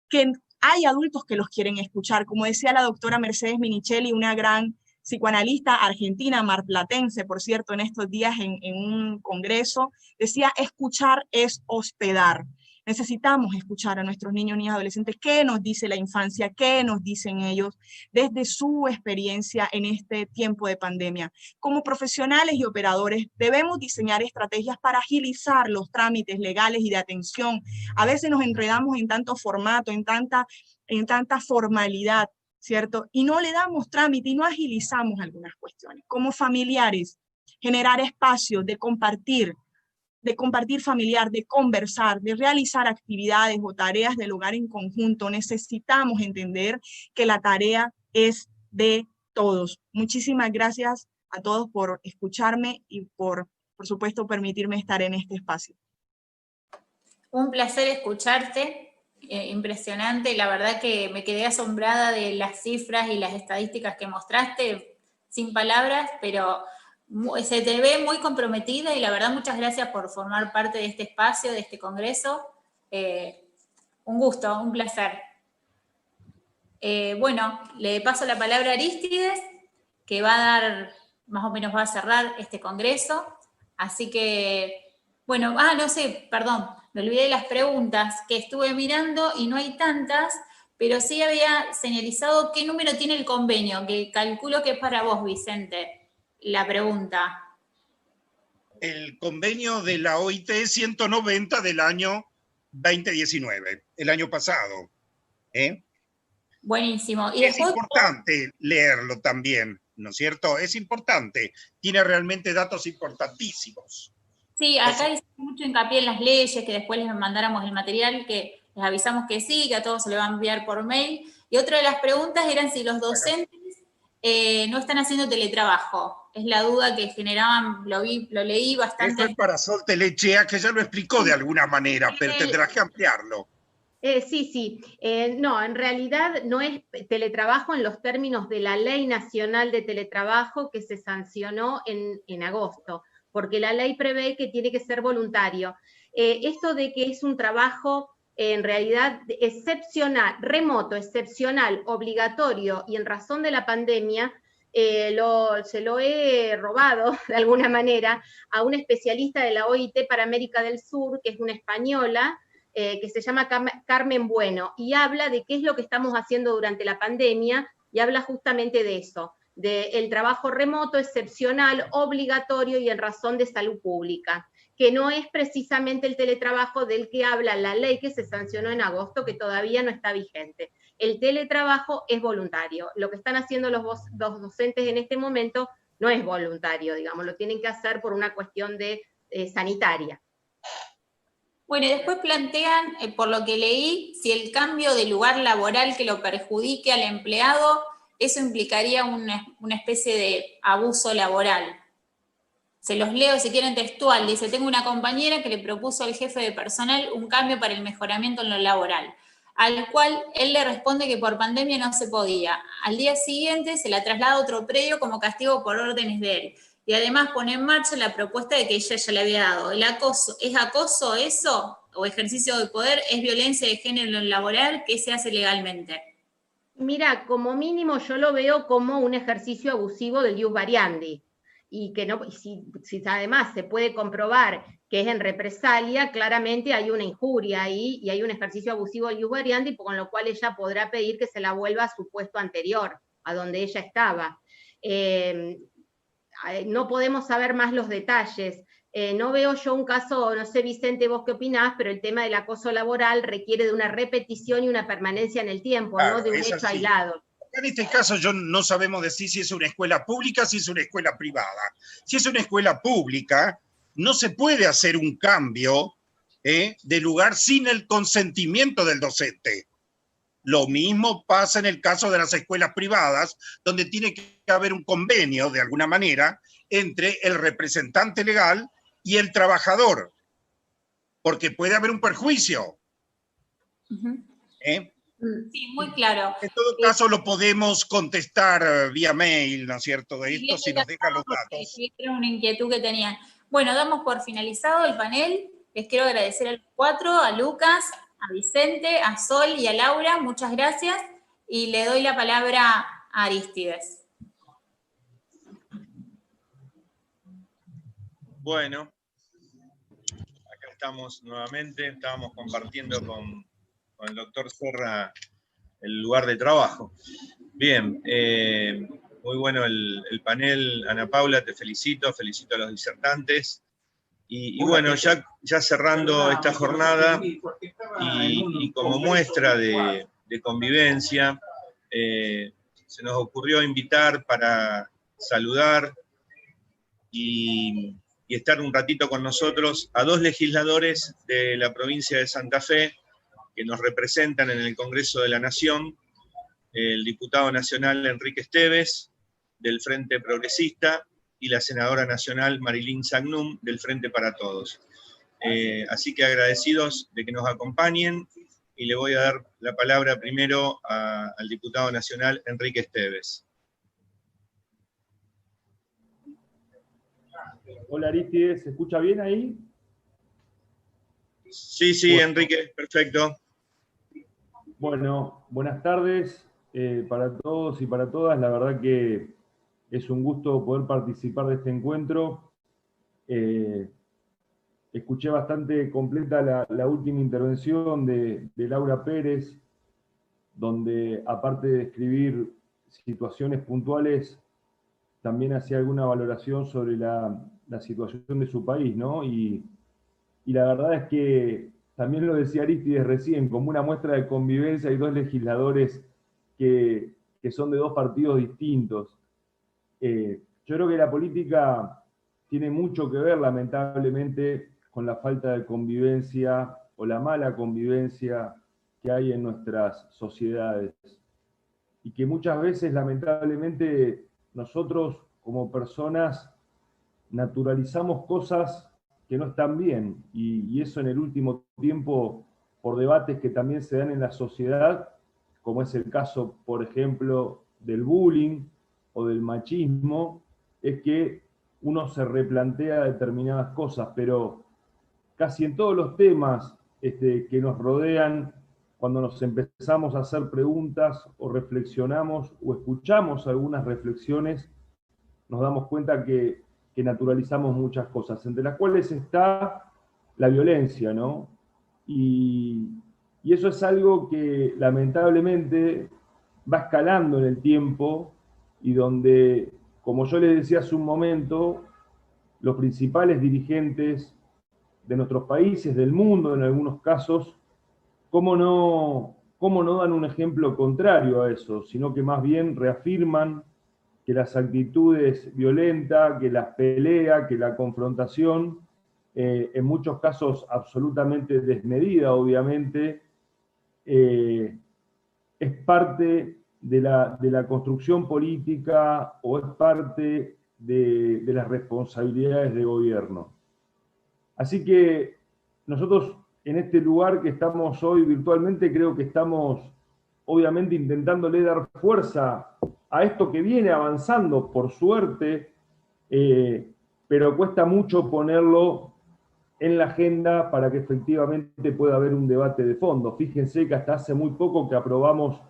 que hay adultos que los quieren escuchar. Como decía la doctora Mercedes Minichelli, una gran psicoanalista argentina, marplatense, por cierto, en estos días en un congreso, decía, escuchar es hospedar. Necesitamos escuchar a nuestros niños y adolescentes qué nos dice la infancia, qué nos dicen ellos desde su experiencia en este tiempo de pandemia. Como profesionales y operadores debemos diseñar estrategias para agilizar los trámites legales y de atención. A veces nos enredamos en tanto formato, en tanta formalidad, ¿cierto? Y no le damos trámite y no agilizamos algunas cuestiones. Como familiares, generar espacios de compartir familiar, de conversar, de realizar actividades o tareas del hogar en conjunto. Necesitamos entender que la tarea es de todos. Muchísimas gracias a todos por escucharme y por supuesto, permitirme estar en este espacio. Un placer escucharte. Impresionante, la verdad que me quedé asombrada de las cifras y las estadísticas que mostraste, sin palabras, pero se te ve muy comprometida y la verdad muchas gracias por formar parte de este espacio, de este congreso. Un gusto, un placer. Bueno, le paso la palabra a Arístides, que va a dar, más o menos va a cerrar este congreso, así que, bueno, no sé, perdón, me olvidé de las preguntas que estuve mirando y no hay tantas, pero sí había señalizado qué número tiene el convenio, que calculo que es para vos, Vicente, la pregunta. El convenio de la OIT 190 del año 2019, el año pasado. Buenísimo. Y es importante leerlo también, ¿no es cierto? Es importante, tiene realmente datos importantísimos. Sí, acá hice mucho hincapié en las leyes, que después les mandáramos el material, que les avisamos que sí, que a todos se le va a enviar por mail. Y otra de las preguntas eran si los docentes no están haciendo teletrabajo. Es la duda que generaban, lo leí bastante. Eso es para Sol Telechea, que ya lo explicó de alguna manera, pero tendrás que ampliarlo. Sí. No, en realidad no es teletrabajo en los términos de la Ley Nacional de Teletrabajo que se sancionó en agosto, porque la ley prevé que tiene que ser voluntario. Esto de que es un trabajo en realidad excepcional, remoto, excepcional, obligatorio y en razón de la pandemia, se lo he robado de alguna manera a un especialista de la OIT para América del Sur, que es una española, que se llama Carmen Bueno, y habla de qué es lo que estamos haciendo durante la pandemia, y habla justamente de eso, del trabajo remoto, excepcional, obligatorio y en razón de salud pública, que no es precisamente el teletrabajo del que habla la ley que se sancionó en agosto, que todavía no está vigente. El teletrabajo es voluntario. Lo que están haciendo los docentes en este momento no es voluntario, digamos, lo tienen que hacer por una cuestión de sanitaria. Bueno, y después plantean, por lo que leí, si el cambio de lugar laboral que lo perjudique al empleado, eso implicaría una especie de abuso laboral. Se los leo si quieren textual. Dice, tengo una compañera que le propuso al jefe de personal un cambio para el mejoramiento en lo laboral, al cual él le responde que por pandemia no se podía. Al día siguiente se la traslada a otro predio como castigo por órdenes de él. Y además pone en marcha la propuesta de que ella ya le había dado. ¿El acoso es acoso eso? ¿O ejercicio de poder? ¿Es violencia de género laboral? ¿Qué se hace legalmente? Mira, como mínimo yo lo veo como un ejercicio abusivo del ius variandi. Y que no, si además se puede comprobar que es en represalia, claramente hay una injuria ahí y hay un ejercicio abusivo del ius variandi, con lo cual ella podrá pedir que se la vuelva a su puesto anterior, a donde ella estaba. No podemos saber más los detalles. No veo yo un caso, no sé, Vicente, vos qué opinás, pero el tema del acoso laboral requiere de una repetición y una permanencia en el tiempo, claro, no de un hecho así. Aislado. En este caso yo no sabemos decir si es una escuela pública, si es una escuela privada. Si es una escuela pública, no se puede hacer un cambio de lugar sin el consentimiento del docente. Lo mismo pasa en el caso de las escuelas privadas, donde tiene que haber un convenio, de alguna manera, entre el representante legal y el trabajador, porque puede haber un perjuicio. Sí, muy claro. En todo caso, lo podemos contestar vía mail, ¿no es cierto? De esto, si nos dejan los datos. Sí, era una inquietud que tenían. Bueno, damos por finalizado el panel. Les quiero agradecer a los cuatro, a Lucas, a Vicente, a Sol y a Laura. Muchas gracias. Y le doy la palabra a Arístides. Bueno, acá estamos nuevamente. Estábamos compartiendo con el doctor Serra el lugar de trabajo. Bien, muy bueno el panel. Ana Paula, te felicito a los disertantes. Y bueno, ya cerrando esta jornada y como muestra de convivencia, se nos ocurrió invitar para saludar y estar un ratito con nosotros a dos legisladores de la provincia de Santa Fe que nos representan en el Congreso de la Nación, el diputado nacional Enrique Esteves, del Frente Progresista, y la senadora nacional Marilyn Sagnum, del Frente para Todos. Así que agradecidos de que nos acompañen, y le voy a dar la palabra primero al diputado nacional Enrique Esteves. Hola Aristides, ¿se escucha bien ahí? Sí, bueno. Enrique, perfecto. Bueno, buenas tardes para todos y para todas. La verdad que es un gusto poder participar de este encuentro. Escuché bastante completa la última intervención de Laura Pérez, donde aparte de describir situaciones puntuales, también hacía alguna valoración sobre la situación de su país, ¿no? Y la verdad es que también lo decía Arístides recién, como una muestra de convivencia hay dos legisladores que son de dos partidos distintos. Yo creo que la política tiene mucho que ver, lamentablemente, con la falta de convivencia o la mala convivencia que hay en nuestras sociedades. y que muchas veces, lamentablemente, nosotros como personas naturalizamos cosas que no están bien, y eso en el último tiempo, por debates que también se dan en la sociedad, como es el caso, por ejemplo, del bullying o del machismo, es que uno se replantea determinadas cosas, pero casi en todos los temas que nos rodean, cuando nos empezamos a hacer preguntas o reflexionamos o escuchamos algunas reflexiones, nos damos cuenta que naturalizamos muchas cosas, entre las cuales está la violencia, ¿no? Y eso es algo que lamentablemente va escalando en el tiempo y donde, como yo les decía hace un momento, los principales dirigentes de nuestros países, del mundo en algunos casos, ¿cómo no dan un ejemplo contrario a eso? Sino que más bien reafirman que las actitudes violentas, que las peleas, que la confrontación, en muchos casos absolutamente desmedida, obviamente, es parte de la construcción política o es parte de las responsabilidades de gobierno. Así que nosotros en este lugar que estamos hoy virtualmente, creo que estamos obviamente intentándole dar fuerza a esto que viene avanzando, por suerte, pero cuesta mucho ponerlo en la agenda para que efectivamente pueda haber un debate de fondo. Fíjense que hasta hace muy poco que aprobamos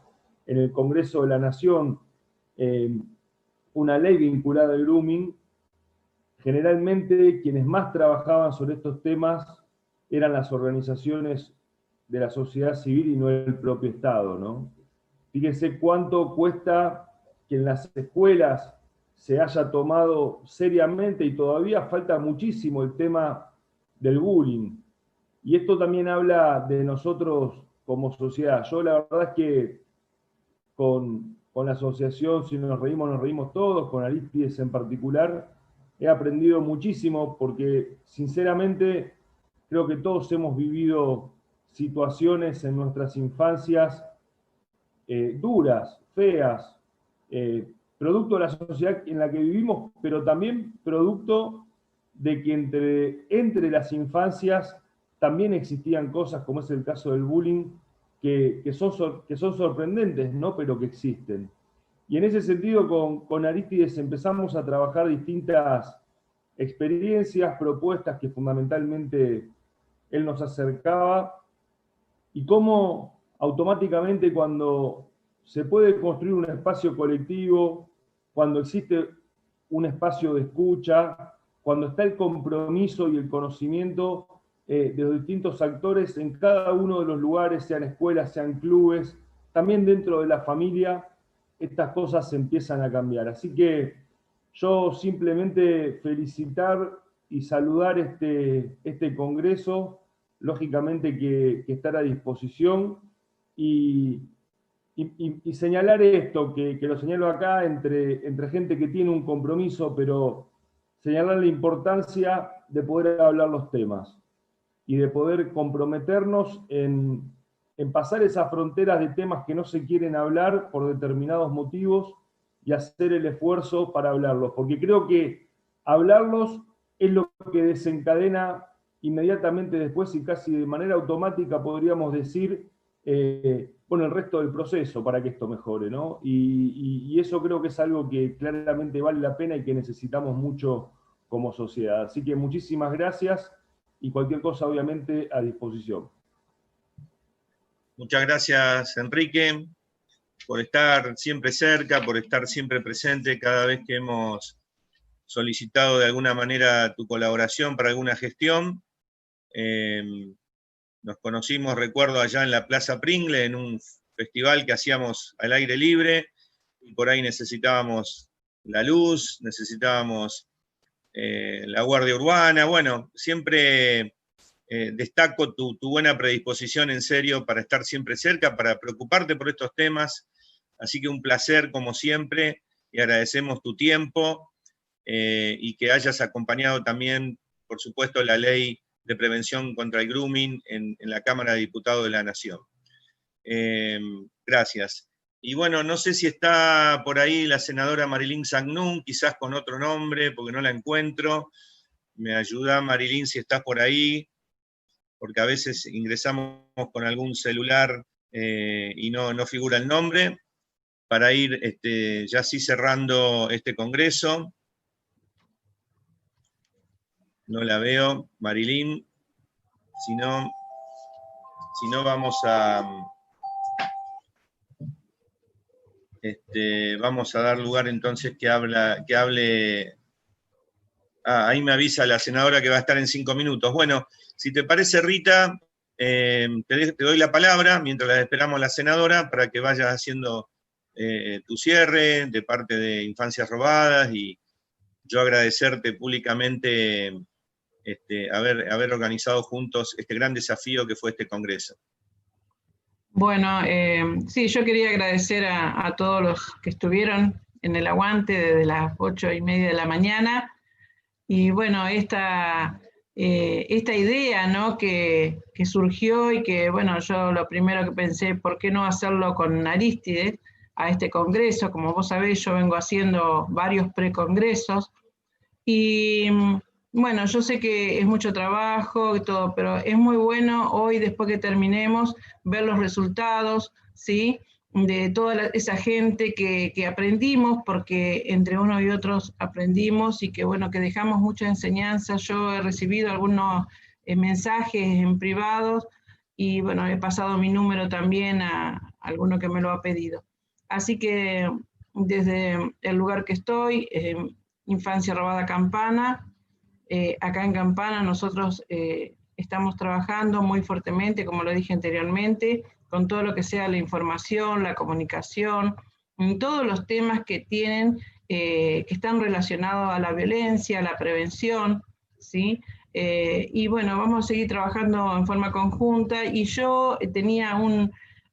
en el Congreso de la Nación una ley vinculada al grooming. Generalmente quienes más trabajaban sobre estos temas eran las organizaciones de la sociedad civil y no el propio Estado, ¿no? Fíjense cuánto cuesta que en las escuelas se haya tomado seriamente, y todavía falta muchísimo, el tema del bullying. Y esto también habla de nosotros como sociedad. Yo la verdad es que con la asociación, si nos reímos todos, con Aristides en particular, he aprendido muchísimo porque sinceramente creo que todos hemos vivido situaciones en nuestras infancias duras, feas, producto de la sociedad en la que vivimos, pero también producto de que entre las infancias también existían cosas, como es el caso del bullying, que son sorprendentes, ¿no? Pero que existen. Y en ese sentido, con Aristides empezamos a trabajar distintas experiencias, propuestas que fundamentalmente él nos acercaba, y cómo automáticamente cuando se puede construir un espacio colectivo, cuando existe un espacio de escucha, cuando está el compromiso y el conocimiento de los distintos actores en cada uno de los lugares, sean escuelas, sean clubes, también dentro de la familia, estas cosas se empiezan a cambiar. Así que yo simplemente felicitar y saludar este congreso, lógicamente que estar a disposición, y señalar esto, que lo señalo acá entre gente que tiene un compromiso, pero señalar la importancia de poder hablar los temas y de poder comprometernos en pasar esas fronteras de temas que no se quieren hablar por determinados motivos y hacer el esfuerzo para hablarlos, porque creo que hablarlos es lo que desencadena inmediatamente después, y casi de manera automática podríamos decir, el resto del proceso para que esto mejore, ¿no? Y eso creo que es algo que claramente vale la pena y que necesitamos mucho como sociedad. Así que muchísimas gracias, y cualquier cosa obviamente a disposición. Muchas gracias, Enrique, por estar siempre cerca, por estar siempre presente cada vez que hemos solicitado de alguna manera tu colaboración para alguna gestión. Nos conocimos, recuerdo, allá en la Plaza Pringle, en un festival que hacíamos al aire libre, y por ahí necesitábamos la luz, necesitábamos la guardia urbana. Bueno, siempre destaco tu buena predisposición, en serio, para estar siempre cerca, para preocuparte por estos temas. Así que un placer, como siempre, y agradecemos tu tiempo, y que hayas acompañado también, por supuesto, la ley de prevención contra el grooming en la Cámara de Diputados de la Nación. Gracias. Y bueno, no sé si está por ahí la senadora Marilyn Sagnún, quizás con otro nombre, porque no la encuentro. Me ayuda Marilyn si estás por ahí, porque a veces ingresamos con algún celular y no figura el nombre, para ir ya así cerrando este congreso. No la veo, Marilyn. Si no vamos a dar lugar entonces que hable. Ahí me avisa la senadora que va a estar en 5 minutos. Bueno, si te parece, Rita, te doy la palabra mientras la esperamos a la senadora para que vayas haciendo tu cierre de parte de Infancias Robadas, y yo agradecerte públicamente haber organizado juntos este gran desafío que fue este congreso. Bueno, sí, yo quería agradecer a todos los que estuvieron en el aguante desde las 8:30 de la mañana. Y bueno, esta idea, ¿no?, que surgió, y que, bueno, yo lo primero que pensé, ¿por qué no hacerlo con Arístides a este congreso? Como vos sabés, yo vengo haciendo varios precongresos, y bueno, yo sé que es mucho trabajo y todo, pero es muy bueno hoy, después que terminemos, ver los resultados, ¿sí?, de toda esa gente que aprendimos, porque entre unos y otros aprendimos, y que bueno, que dejamos mucha enseñanza. Yo he recibido algunos mensajes en privados, y bueno, he pasado mi número también a alguno que me lo ha pedido. Así que desde el lugar que estoy, Infancia Robada Campana, acá en Campana nosotros estamos trabajando muy fuertemente, como lo dije anteriormente, con todo lo que sea la información, la comunicación, en todos los temas que tienen, que están relacionados a la violencia, a la prevención, ¿sí? Y bueno, vamos a seguir trabajando en forma conjunta, y yo tenía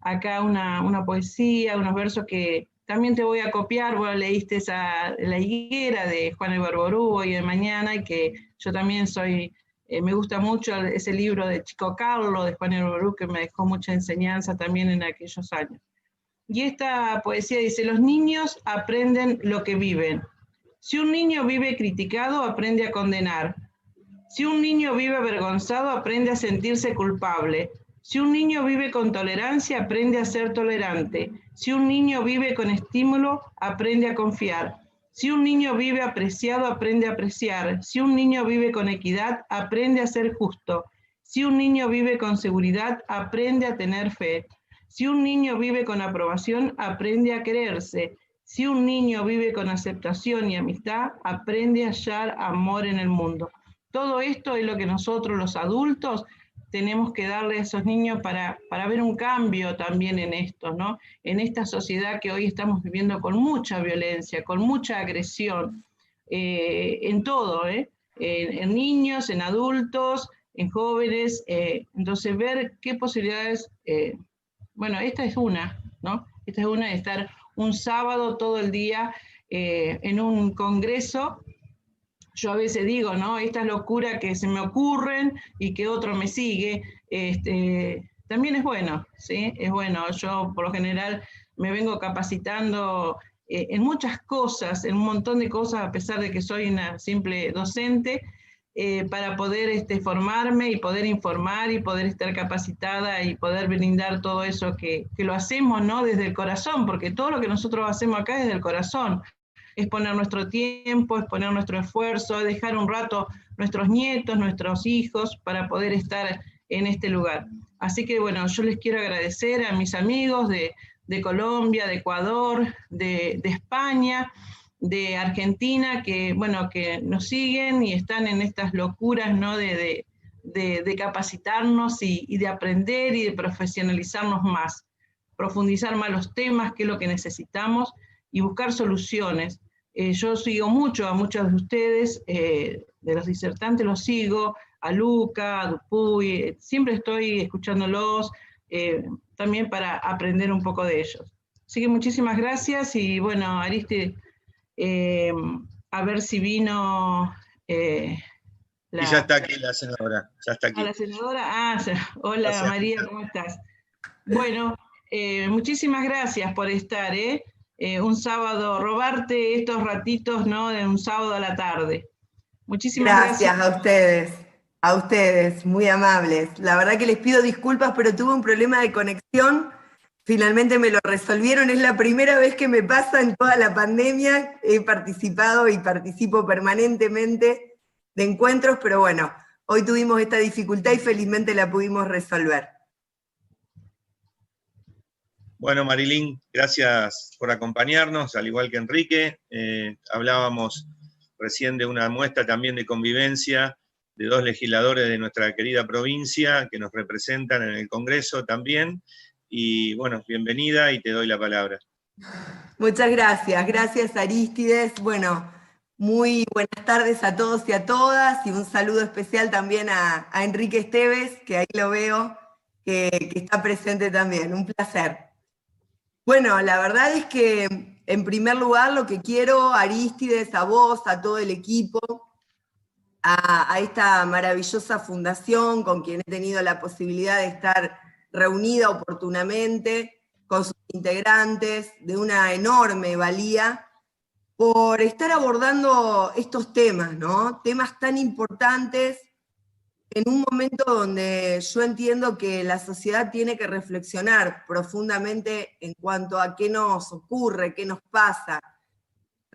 acá una poesía, unos versos que también te voy a copiar. Vos leíste La Higuera de Juan Ibarburu hoy de mañana, y que yo también me gusta mucho ese libro de Chico Carlo, de Juan Ibarburu, que me dejó mucha enseñanza también en aquellos años. Y esta poesía dice: los niños aprenden lo que viven. Si un niño vive criticado, aprende a condenar. Si un niño vive avergonzado, aprende a sentirse culpable. Si un niño vive con tolerancia, aprende a ser tolerante. Si un niño vive con estímulo, aprende a confiar. Si un niño vive apreciado, aprende a apreciar. Si un niño vive con equidad, aprende a ser justo. Si un niño vive con seguridad, aprende a tener fe. Si un niño vive con aprobación, aprende a quererse. Si un niño vive con aceptación y amistad, aprende a hallar amor en el mundo. Todo esto es lo que nosotros, los adultos, tenemos que darle a esos niños para ver un cambio también en esto, ¿no? En esta sociedad que hoy estamos viviendo con mucha violencia, con mucha agresión, en todo, en niños, en adultos, en jóvenes. Entonces, ver qué posibilidades, bueno, esta es una, ¿no? Esta es una de estar un sábado todo el día en un congreso. Yo a veces digo, ¿no?, estas locuras que se me ocurren y que otro me sigue, también es bueno, ¿sí? Es bueno. Yo por lo general me vengo capacitando en muchas cosas, en un montón de cosas, a pesar de que soy una simple docente, para poder formarme y poder informar y poder estar capacitada y poder brindar todo eso que lo hacemos, ¿no?, desde el corazón, porque todo lo que nosotros hacemos acá es desde el corazón. Es poner nuestro tiempo, es poner nuestro esfuerzo, es dejar un rato nuestros nietos, nuestros hijos, para poder estar en este lugar. Así que bueno, yo les quiero agradecer a mis amigos de Colombia, de Ecuador, de España, de Argentina, que bueno, que nos siguen y están en estas locuras, ¿no?, de capacitarnos y de aprender y de profesionalizarnos más, profundizar más los temas, que es lo que necesitamos, y buscar soluciones. Yo sigo mucho a muchos de ustedes, de los disertantes los sigo, a Luca, a Dupuy, siempre estoy escuchándolos, también para aprender un poco de ellos. Así que muchísimas gracias, y bueno, Ariste, a ver si vino... y ya está aquí la senadora, ya está aquí. ¿A la senadora? Hola, gracias. María, ¿cómo estás? Bueno, muchísimas gracias por estar, un sábado, robarte estos ratitos, ¿no? De un sábado a la tarde. Muchísimas gracias. Gracias a ustedes, muy amables. La verdad que les pido disculpas, pero tuve un problema de conexión. Finalmente me lo resolvieron, es la primera vez que me pasa en toda la pandemia. He participado y participo permanentemente de encuentros, pero bueno, hoy tuvimos esta dificultad y felizmente la pudimos resolver. Bueno, Marilyn, gracias por acompañarnos, al igual que Enrique. Hablábamos recién de una muestra también de convivencia de dos legisladores de nuestra querida provincia que nos representan en el Congreso también. Y bueno, bienvenida y te doy la palabra. Muchas gracias Arístides. Bueno, muy buenas tardes a todos y a todas, y un saludo especial también a Enrique Esteves, que ahí lo veo, que está presente también, un placer. Bueno, la verdad es que en primer lugar lo que quiero, Arístides, a vos, a todo el equipo, a esta maravillosa fundación con quien he tenido la posibilidad de estar reunida oportunamente, con sus integrantes, de una enorme valía, por estar abordando estos temas, ¿no? Temas tan importantes en un momento donde yo entiendo que la sociedad tiene que reflexionar profundamente en cuanto a qué nos ocurre, qué nos pasa,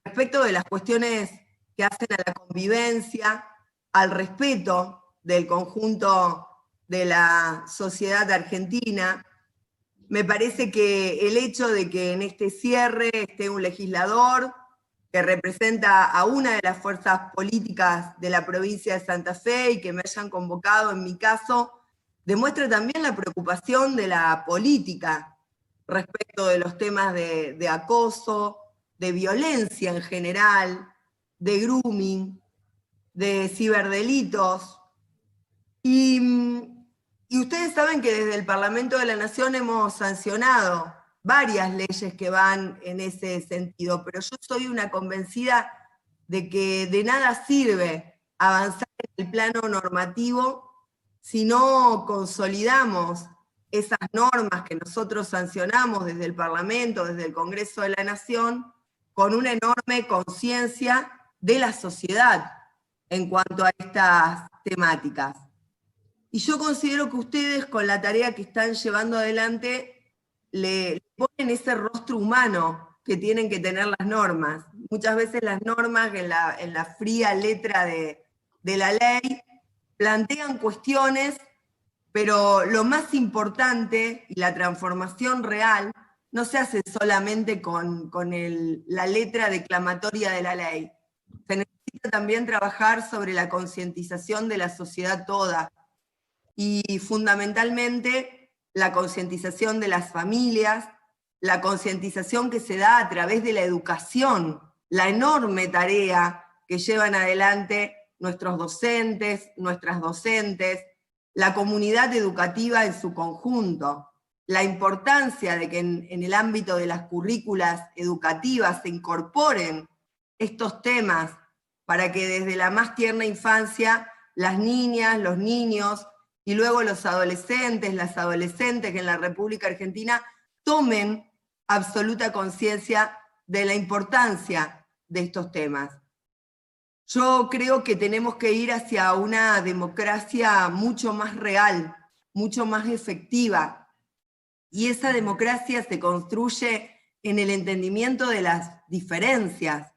respecto de las cuestiones que hacen a la convivencia, al respeto del conjunto de la sociedad argentina. Me parece que el hecho de que en este cierre esté un legislador que representa a una de las fuerzas políticas de la provincia de Santa Fe y que me hayan convocado en mi caso, demuestra también la preocupación de la política respecto de los temas de acoso, de violencia en general, de grooming, de ciberdelitos. Y ustedes saben que desde el Parlamento de la Nación hemos sancionado varias leyes que van en ese sentido, pero yo soy una convencida de que de nada sirve avanzar en el plano normativo si no consolidamos esas normas que nosotros sancionamos desde el Parlamento, desde el Congreso de la Nación, con una enorme conciencia de la sociedad en cuanto a estas temáticas. Y yo considero que ustedes, con la tarea que están llevando adelante, le ponen ese rostro humano que tienen que tener las normas. Muchas veces las normas, en la fría letra de la ley, plantean cuestiones, pero lo más importante y la transformación real no se hace solamente con la letra declamatoria de la ley. Se necesita también trabajar sobre la concientización de la sociedad toda, y fundamentalmente la concientización de las familias, la concientización que se da a través de la educación, la enorme tarea que llevan adelante nuestros docentes, nuestras docentes, la comunidad educativa en su conjunto, la importancia de que en el ámbito de las currículas educativas se incorporen estos temas para que desde la más tierna infancia las niñas, los niños y luego los adolescentes, las adolescentes que en la República Argentina tomen absoluta conciencia de la importancia de estos temas. Yo creo que tenemos que ir hacia una democracia mucho más real, mucho más efectiva, y esa democracia se construye en el entendimiento de las diferencias.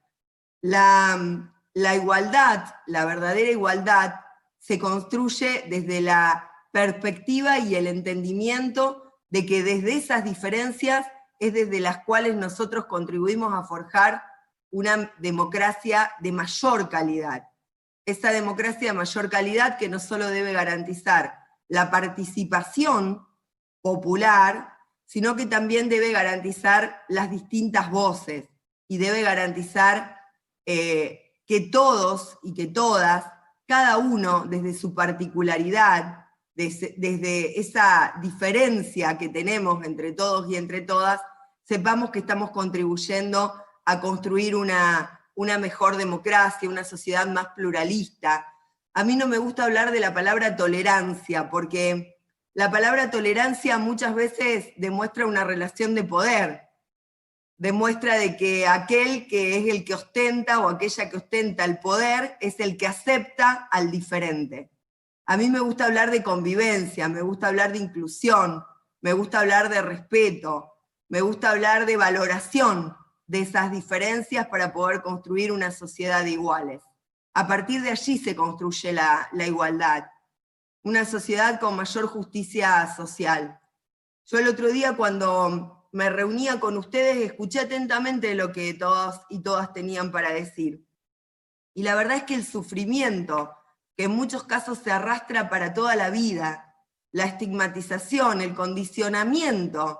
La igualdad, la verdadera igualdad, se construye desde la perspectiva y el entendimiento de que desde esas diferencias es desde las cuales nosotros contribuimos a forjar una democracia de mayor calidad. Esa democracia de mayor calidad que no solo debe garantizar la participación popular, sino que también debe garantizar las distintas voces, y debe garantizar que todos y que todas, cada uno desde su particularidad, desde esa diferencia que tenemos entre todos y entre todas, sepamos que estamos contribuyendo a construir una mejor democracia, una sociedad más pluralista. A mí no me gusta hablar de la palabra tolerancia, porque La palabra tolerancia muchas veces demuestra una relación de poder, demuestra de que aquel que es el que ostenta o aquella que ostenta el poder es el que acepta al diferente. A mí me gusta hablar de convivencia, me gusta hablar de inclusión, me gusta hablar de respeto, me gusta hablar de valoración de esas diferencias para poder construir una sociedad de iguales. A partir de allí se construye la igualdad, una sociedad con mayor justicia social. Yo el otro día cuando me reunía con ustedes escuché atentamente lo que todos y todas tenían para decir. Y la verdad es que el sufrimiento, que en muchos casos se arrastra para toda la vida, la estigmatización, el condicionamiento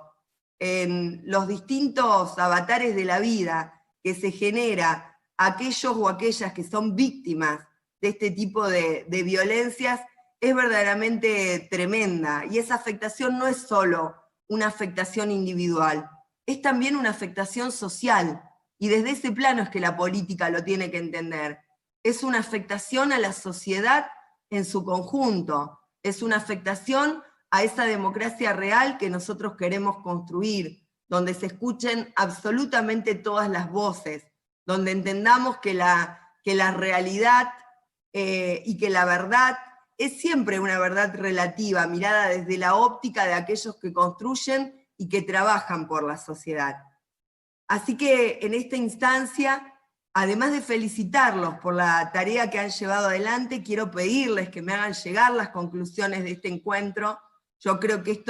en los distintos avatares de la vida que se genera a aquellos o aquellas que son víctimas de este tipo de violencias, es verdaderamente tremenda. Y esa afectación no es solo una afectación individual, es también una afectación social. Y desde ese plano es que la política lo tiene que entender. Es una afectación a la sociedad en su conjunto, es una afectación a esa democracia real que nosotros queremos construir, donde se escuchen absolutamente todas las voces, donde entendamos que la realidad y que la verdad es siempre una verdad relativa, mirada desde la óptica de aquellos que construyen y que trabajan por la sociedad. Así que en esta instancia, además de felicitarlos por la tarea que han llevado adelante, quiero pedirles que me hagan llegar las conclusiones de este encuentro. Yo creo que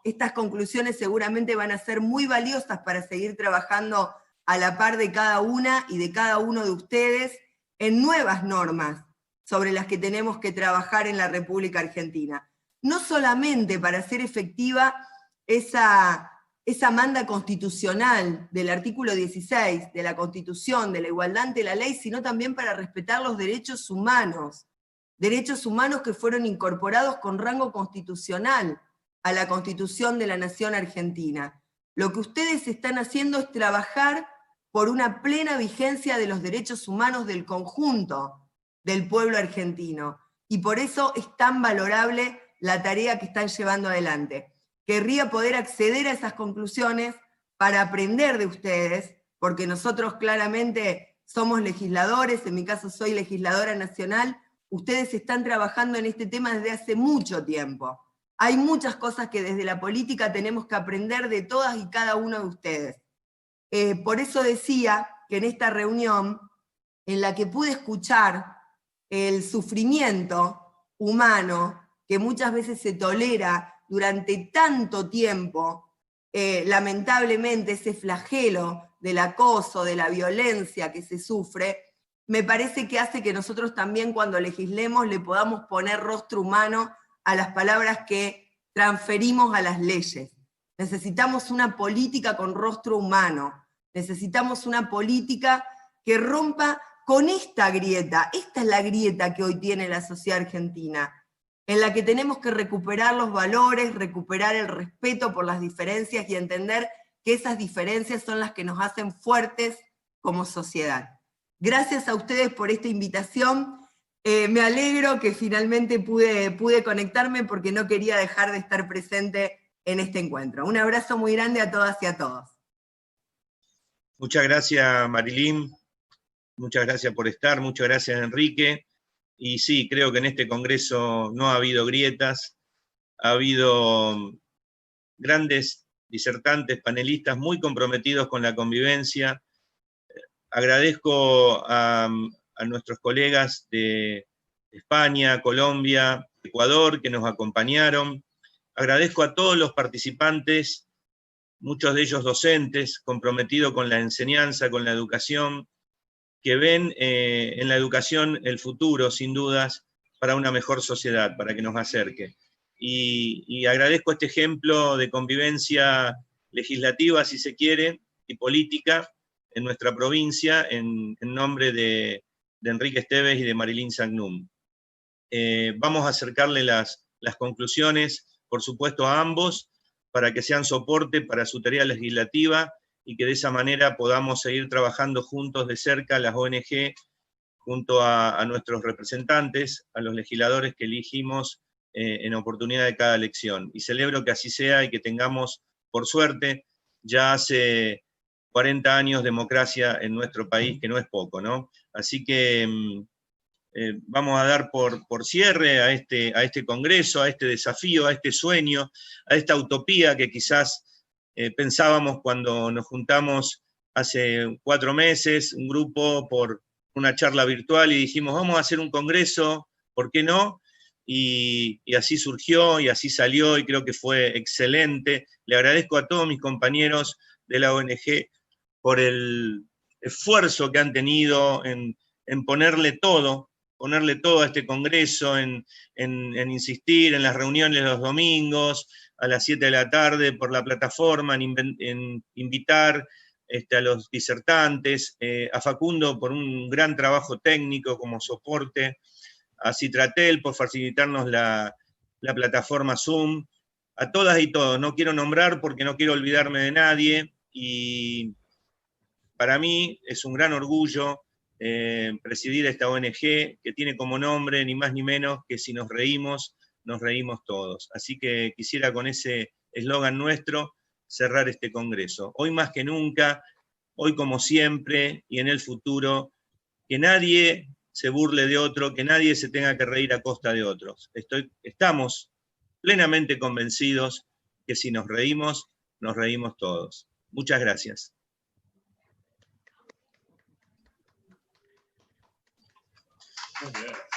estas conclusiones seguramente van a ser muy valiosas para seguir trabajando a la par de cada una y de cada uno de ustedes en nuevas normas sobre las que tenemos que trabajar en la República Argentina. No solamente para hacer efectiva esa manda constitucional del artículo 16 de la Constitución, de la igualdad ante la ley, sino también para respetar los derechos humanos que fueron incorporados con rango constitucional a la Constitución de la Nación Argentina. Lo que ustedes están haciendo es trabajar por una plena vigencia de los derechos humanos del conjunto del pueblo argentino, y por eso es tan valorable la tarea que están llevando adelante. Querría poder acceder a esas conclusiones para aprender de ustedes, porque nosotros claramente somos legisladores, en mi caso soy legisladora nacional, ustedes están trabajando en este tema desde hace mucho tiempo. Hay muchas cosas que desde la política tenemos que aprender de todas y cada uno de ustedes. Por eso decía que en esta reunión, en la que pude escuchar el sufrimiento humano que muchas veces se tolera durante tanto tiempo, lamentablemente ese flagelo del acoso, de la violencia que se sufre, me parece que hace que nosotros también cuando legislemos le podamos poner rostro humano a las palabras que transferimos a las leyes. Necesitamos una política con rostro humano, necesitamos una política que rompa con esta grieta. Esta es la grieta que hoy tiene la sociedad argentina, en la que tenemos que recuperar los valores, recuperar el respeto por las diferencias y entender que esas diferencias son las que nos hacen fuertes como sociedad. Gracias a ustedes por esta invitación. Me alegro que finalmente pude conectarme porque no quería dejar de estar presente en este encuentro. Un abrazo muy grande a todas y a todos. Muchas gracias, Marilyn. Muchas gracias por estar, muchas gracias, Enrique. Y sí, creo que en este congreso no ha habido grietas, ha habido grandes disertantes, panelistas muy comprometidos con la convivencia. Agradezco a nuestros colegas de España, Colombia, Ecuador, que nos acompañaron. Agradezco a todos los participantes, muchos de ellos docentes, comprometidos con la enseñanza, con la educación, que ven en la educación el futuro, sin dudas, para una mejor sociedad, para que nos acerque. Y agradezco este ejemplo de convivencia legislativa, si se quiere, y política en nuestra provincia, en nombre de Enrique Esteves y de Marilyn Sagnum. Vamos a acercarle las conclusiones, por supuesto, a ambos, para que sean soporte para su tarea legislativa, y que de esa manera podamos seguir trabajando juntos de cerca las ONG, junto a nuestros representantes, a los legisladores que elegimos en oportunidad de cada elección. Y celebro que así sea y que tengamos, por suerte, ya hace 40 años democracia en nuestro país, que no es poco, ¿no? Así que vamos a dar por cierre a este congreso, a este desafío, a este sueño, a esta utopía que quizás pensábamos cuando nos juntamos hace 4 meses, un grupo por una charla virtual, y dijimos, vamos a hacer un congreso, ¿por qué no? Y así surgió, y así salió, y creo que fue excelente. Le agradezco a todos mis compañeros de la ONG por el esfuerzo que han tenido en ponerle todo a este congreso, en insistir en las reuniones los domingos a las 7 de la tarde por la plataforma, en invitar a los disertantes, a Facundo por un gran trabajo técnico como soporte, a Citratel por facilitarnos la plataforma Zoom, a todas y todos. No quiero nombrar porque no quiero olvidarme de nadie, y para mí es un gran orgullo presidir esta ONG que tiene como nombre ni más ni menos que si nos reímos todos. Así que quisiera con ese eslogan nuestro cerrar este congreso. Hoy más que nunca, hoy como siempre y en el futuro, que nadie se burle de otro, que nadie se tenga que reír a costa de otros. Estamos plenamente convencidos que si nos reímos todos. Muchas gracias. Muy bien.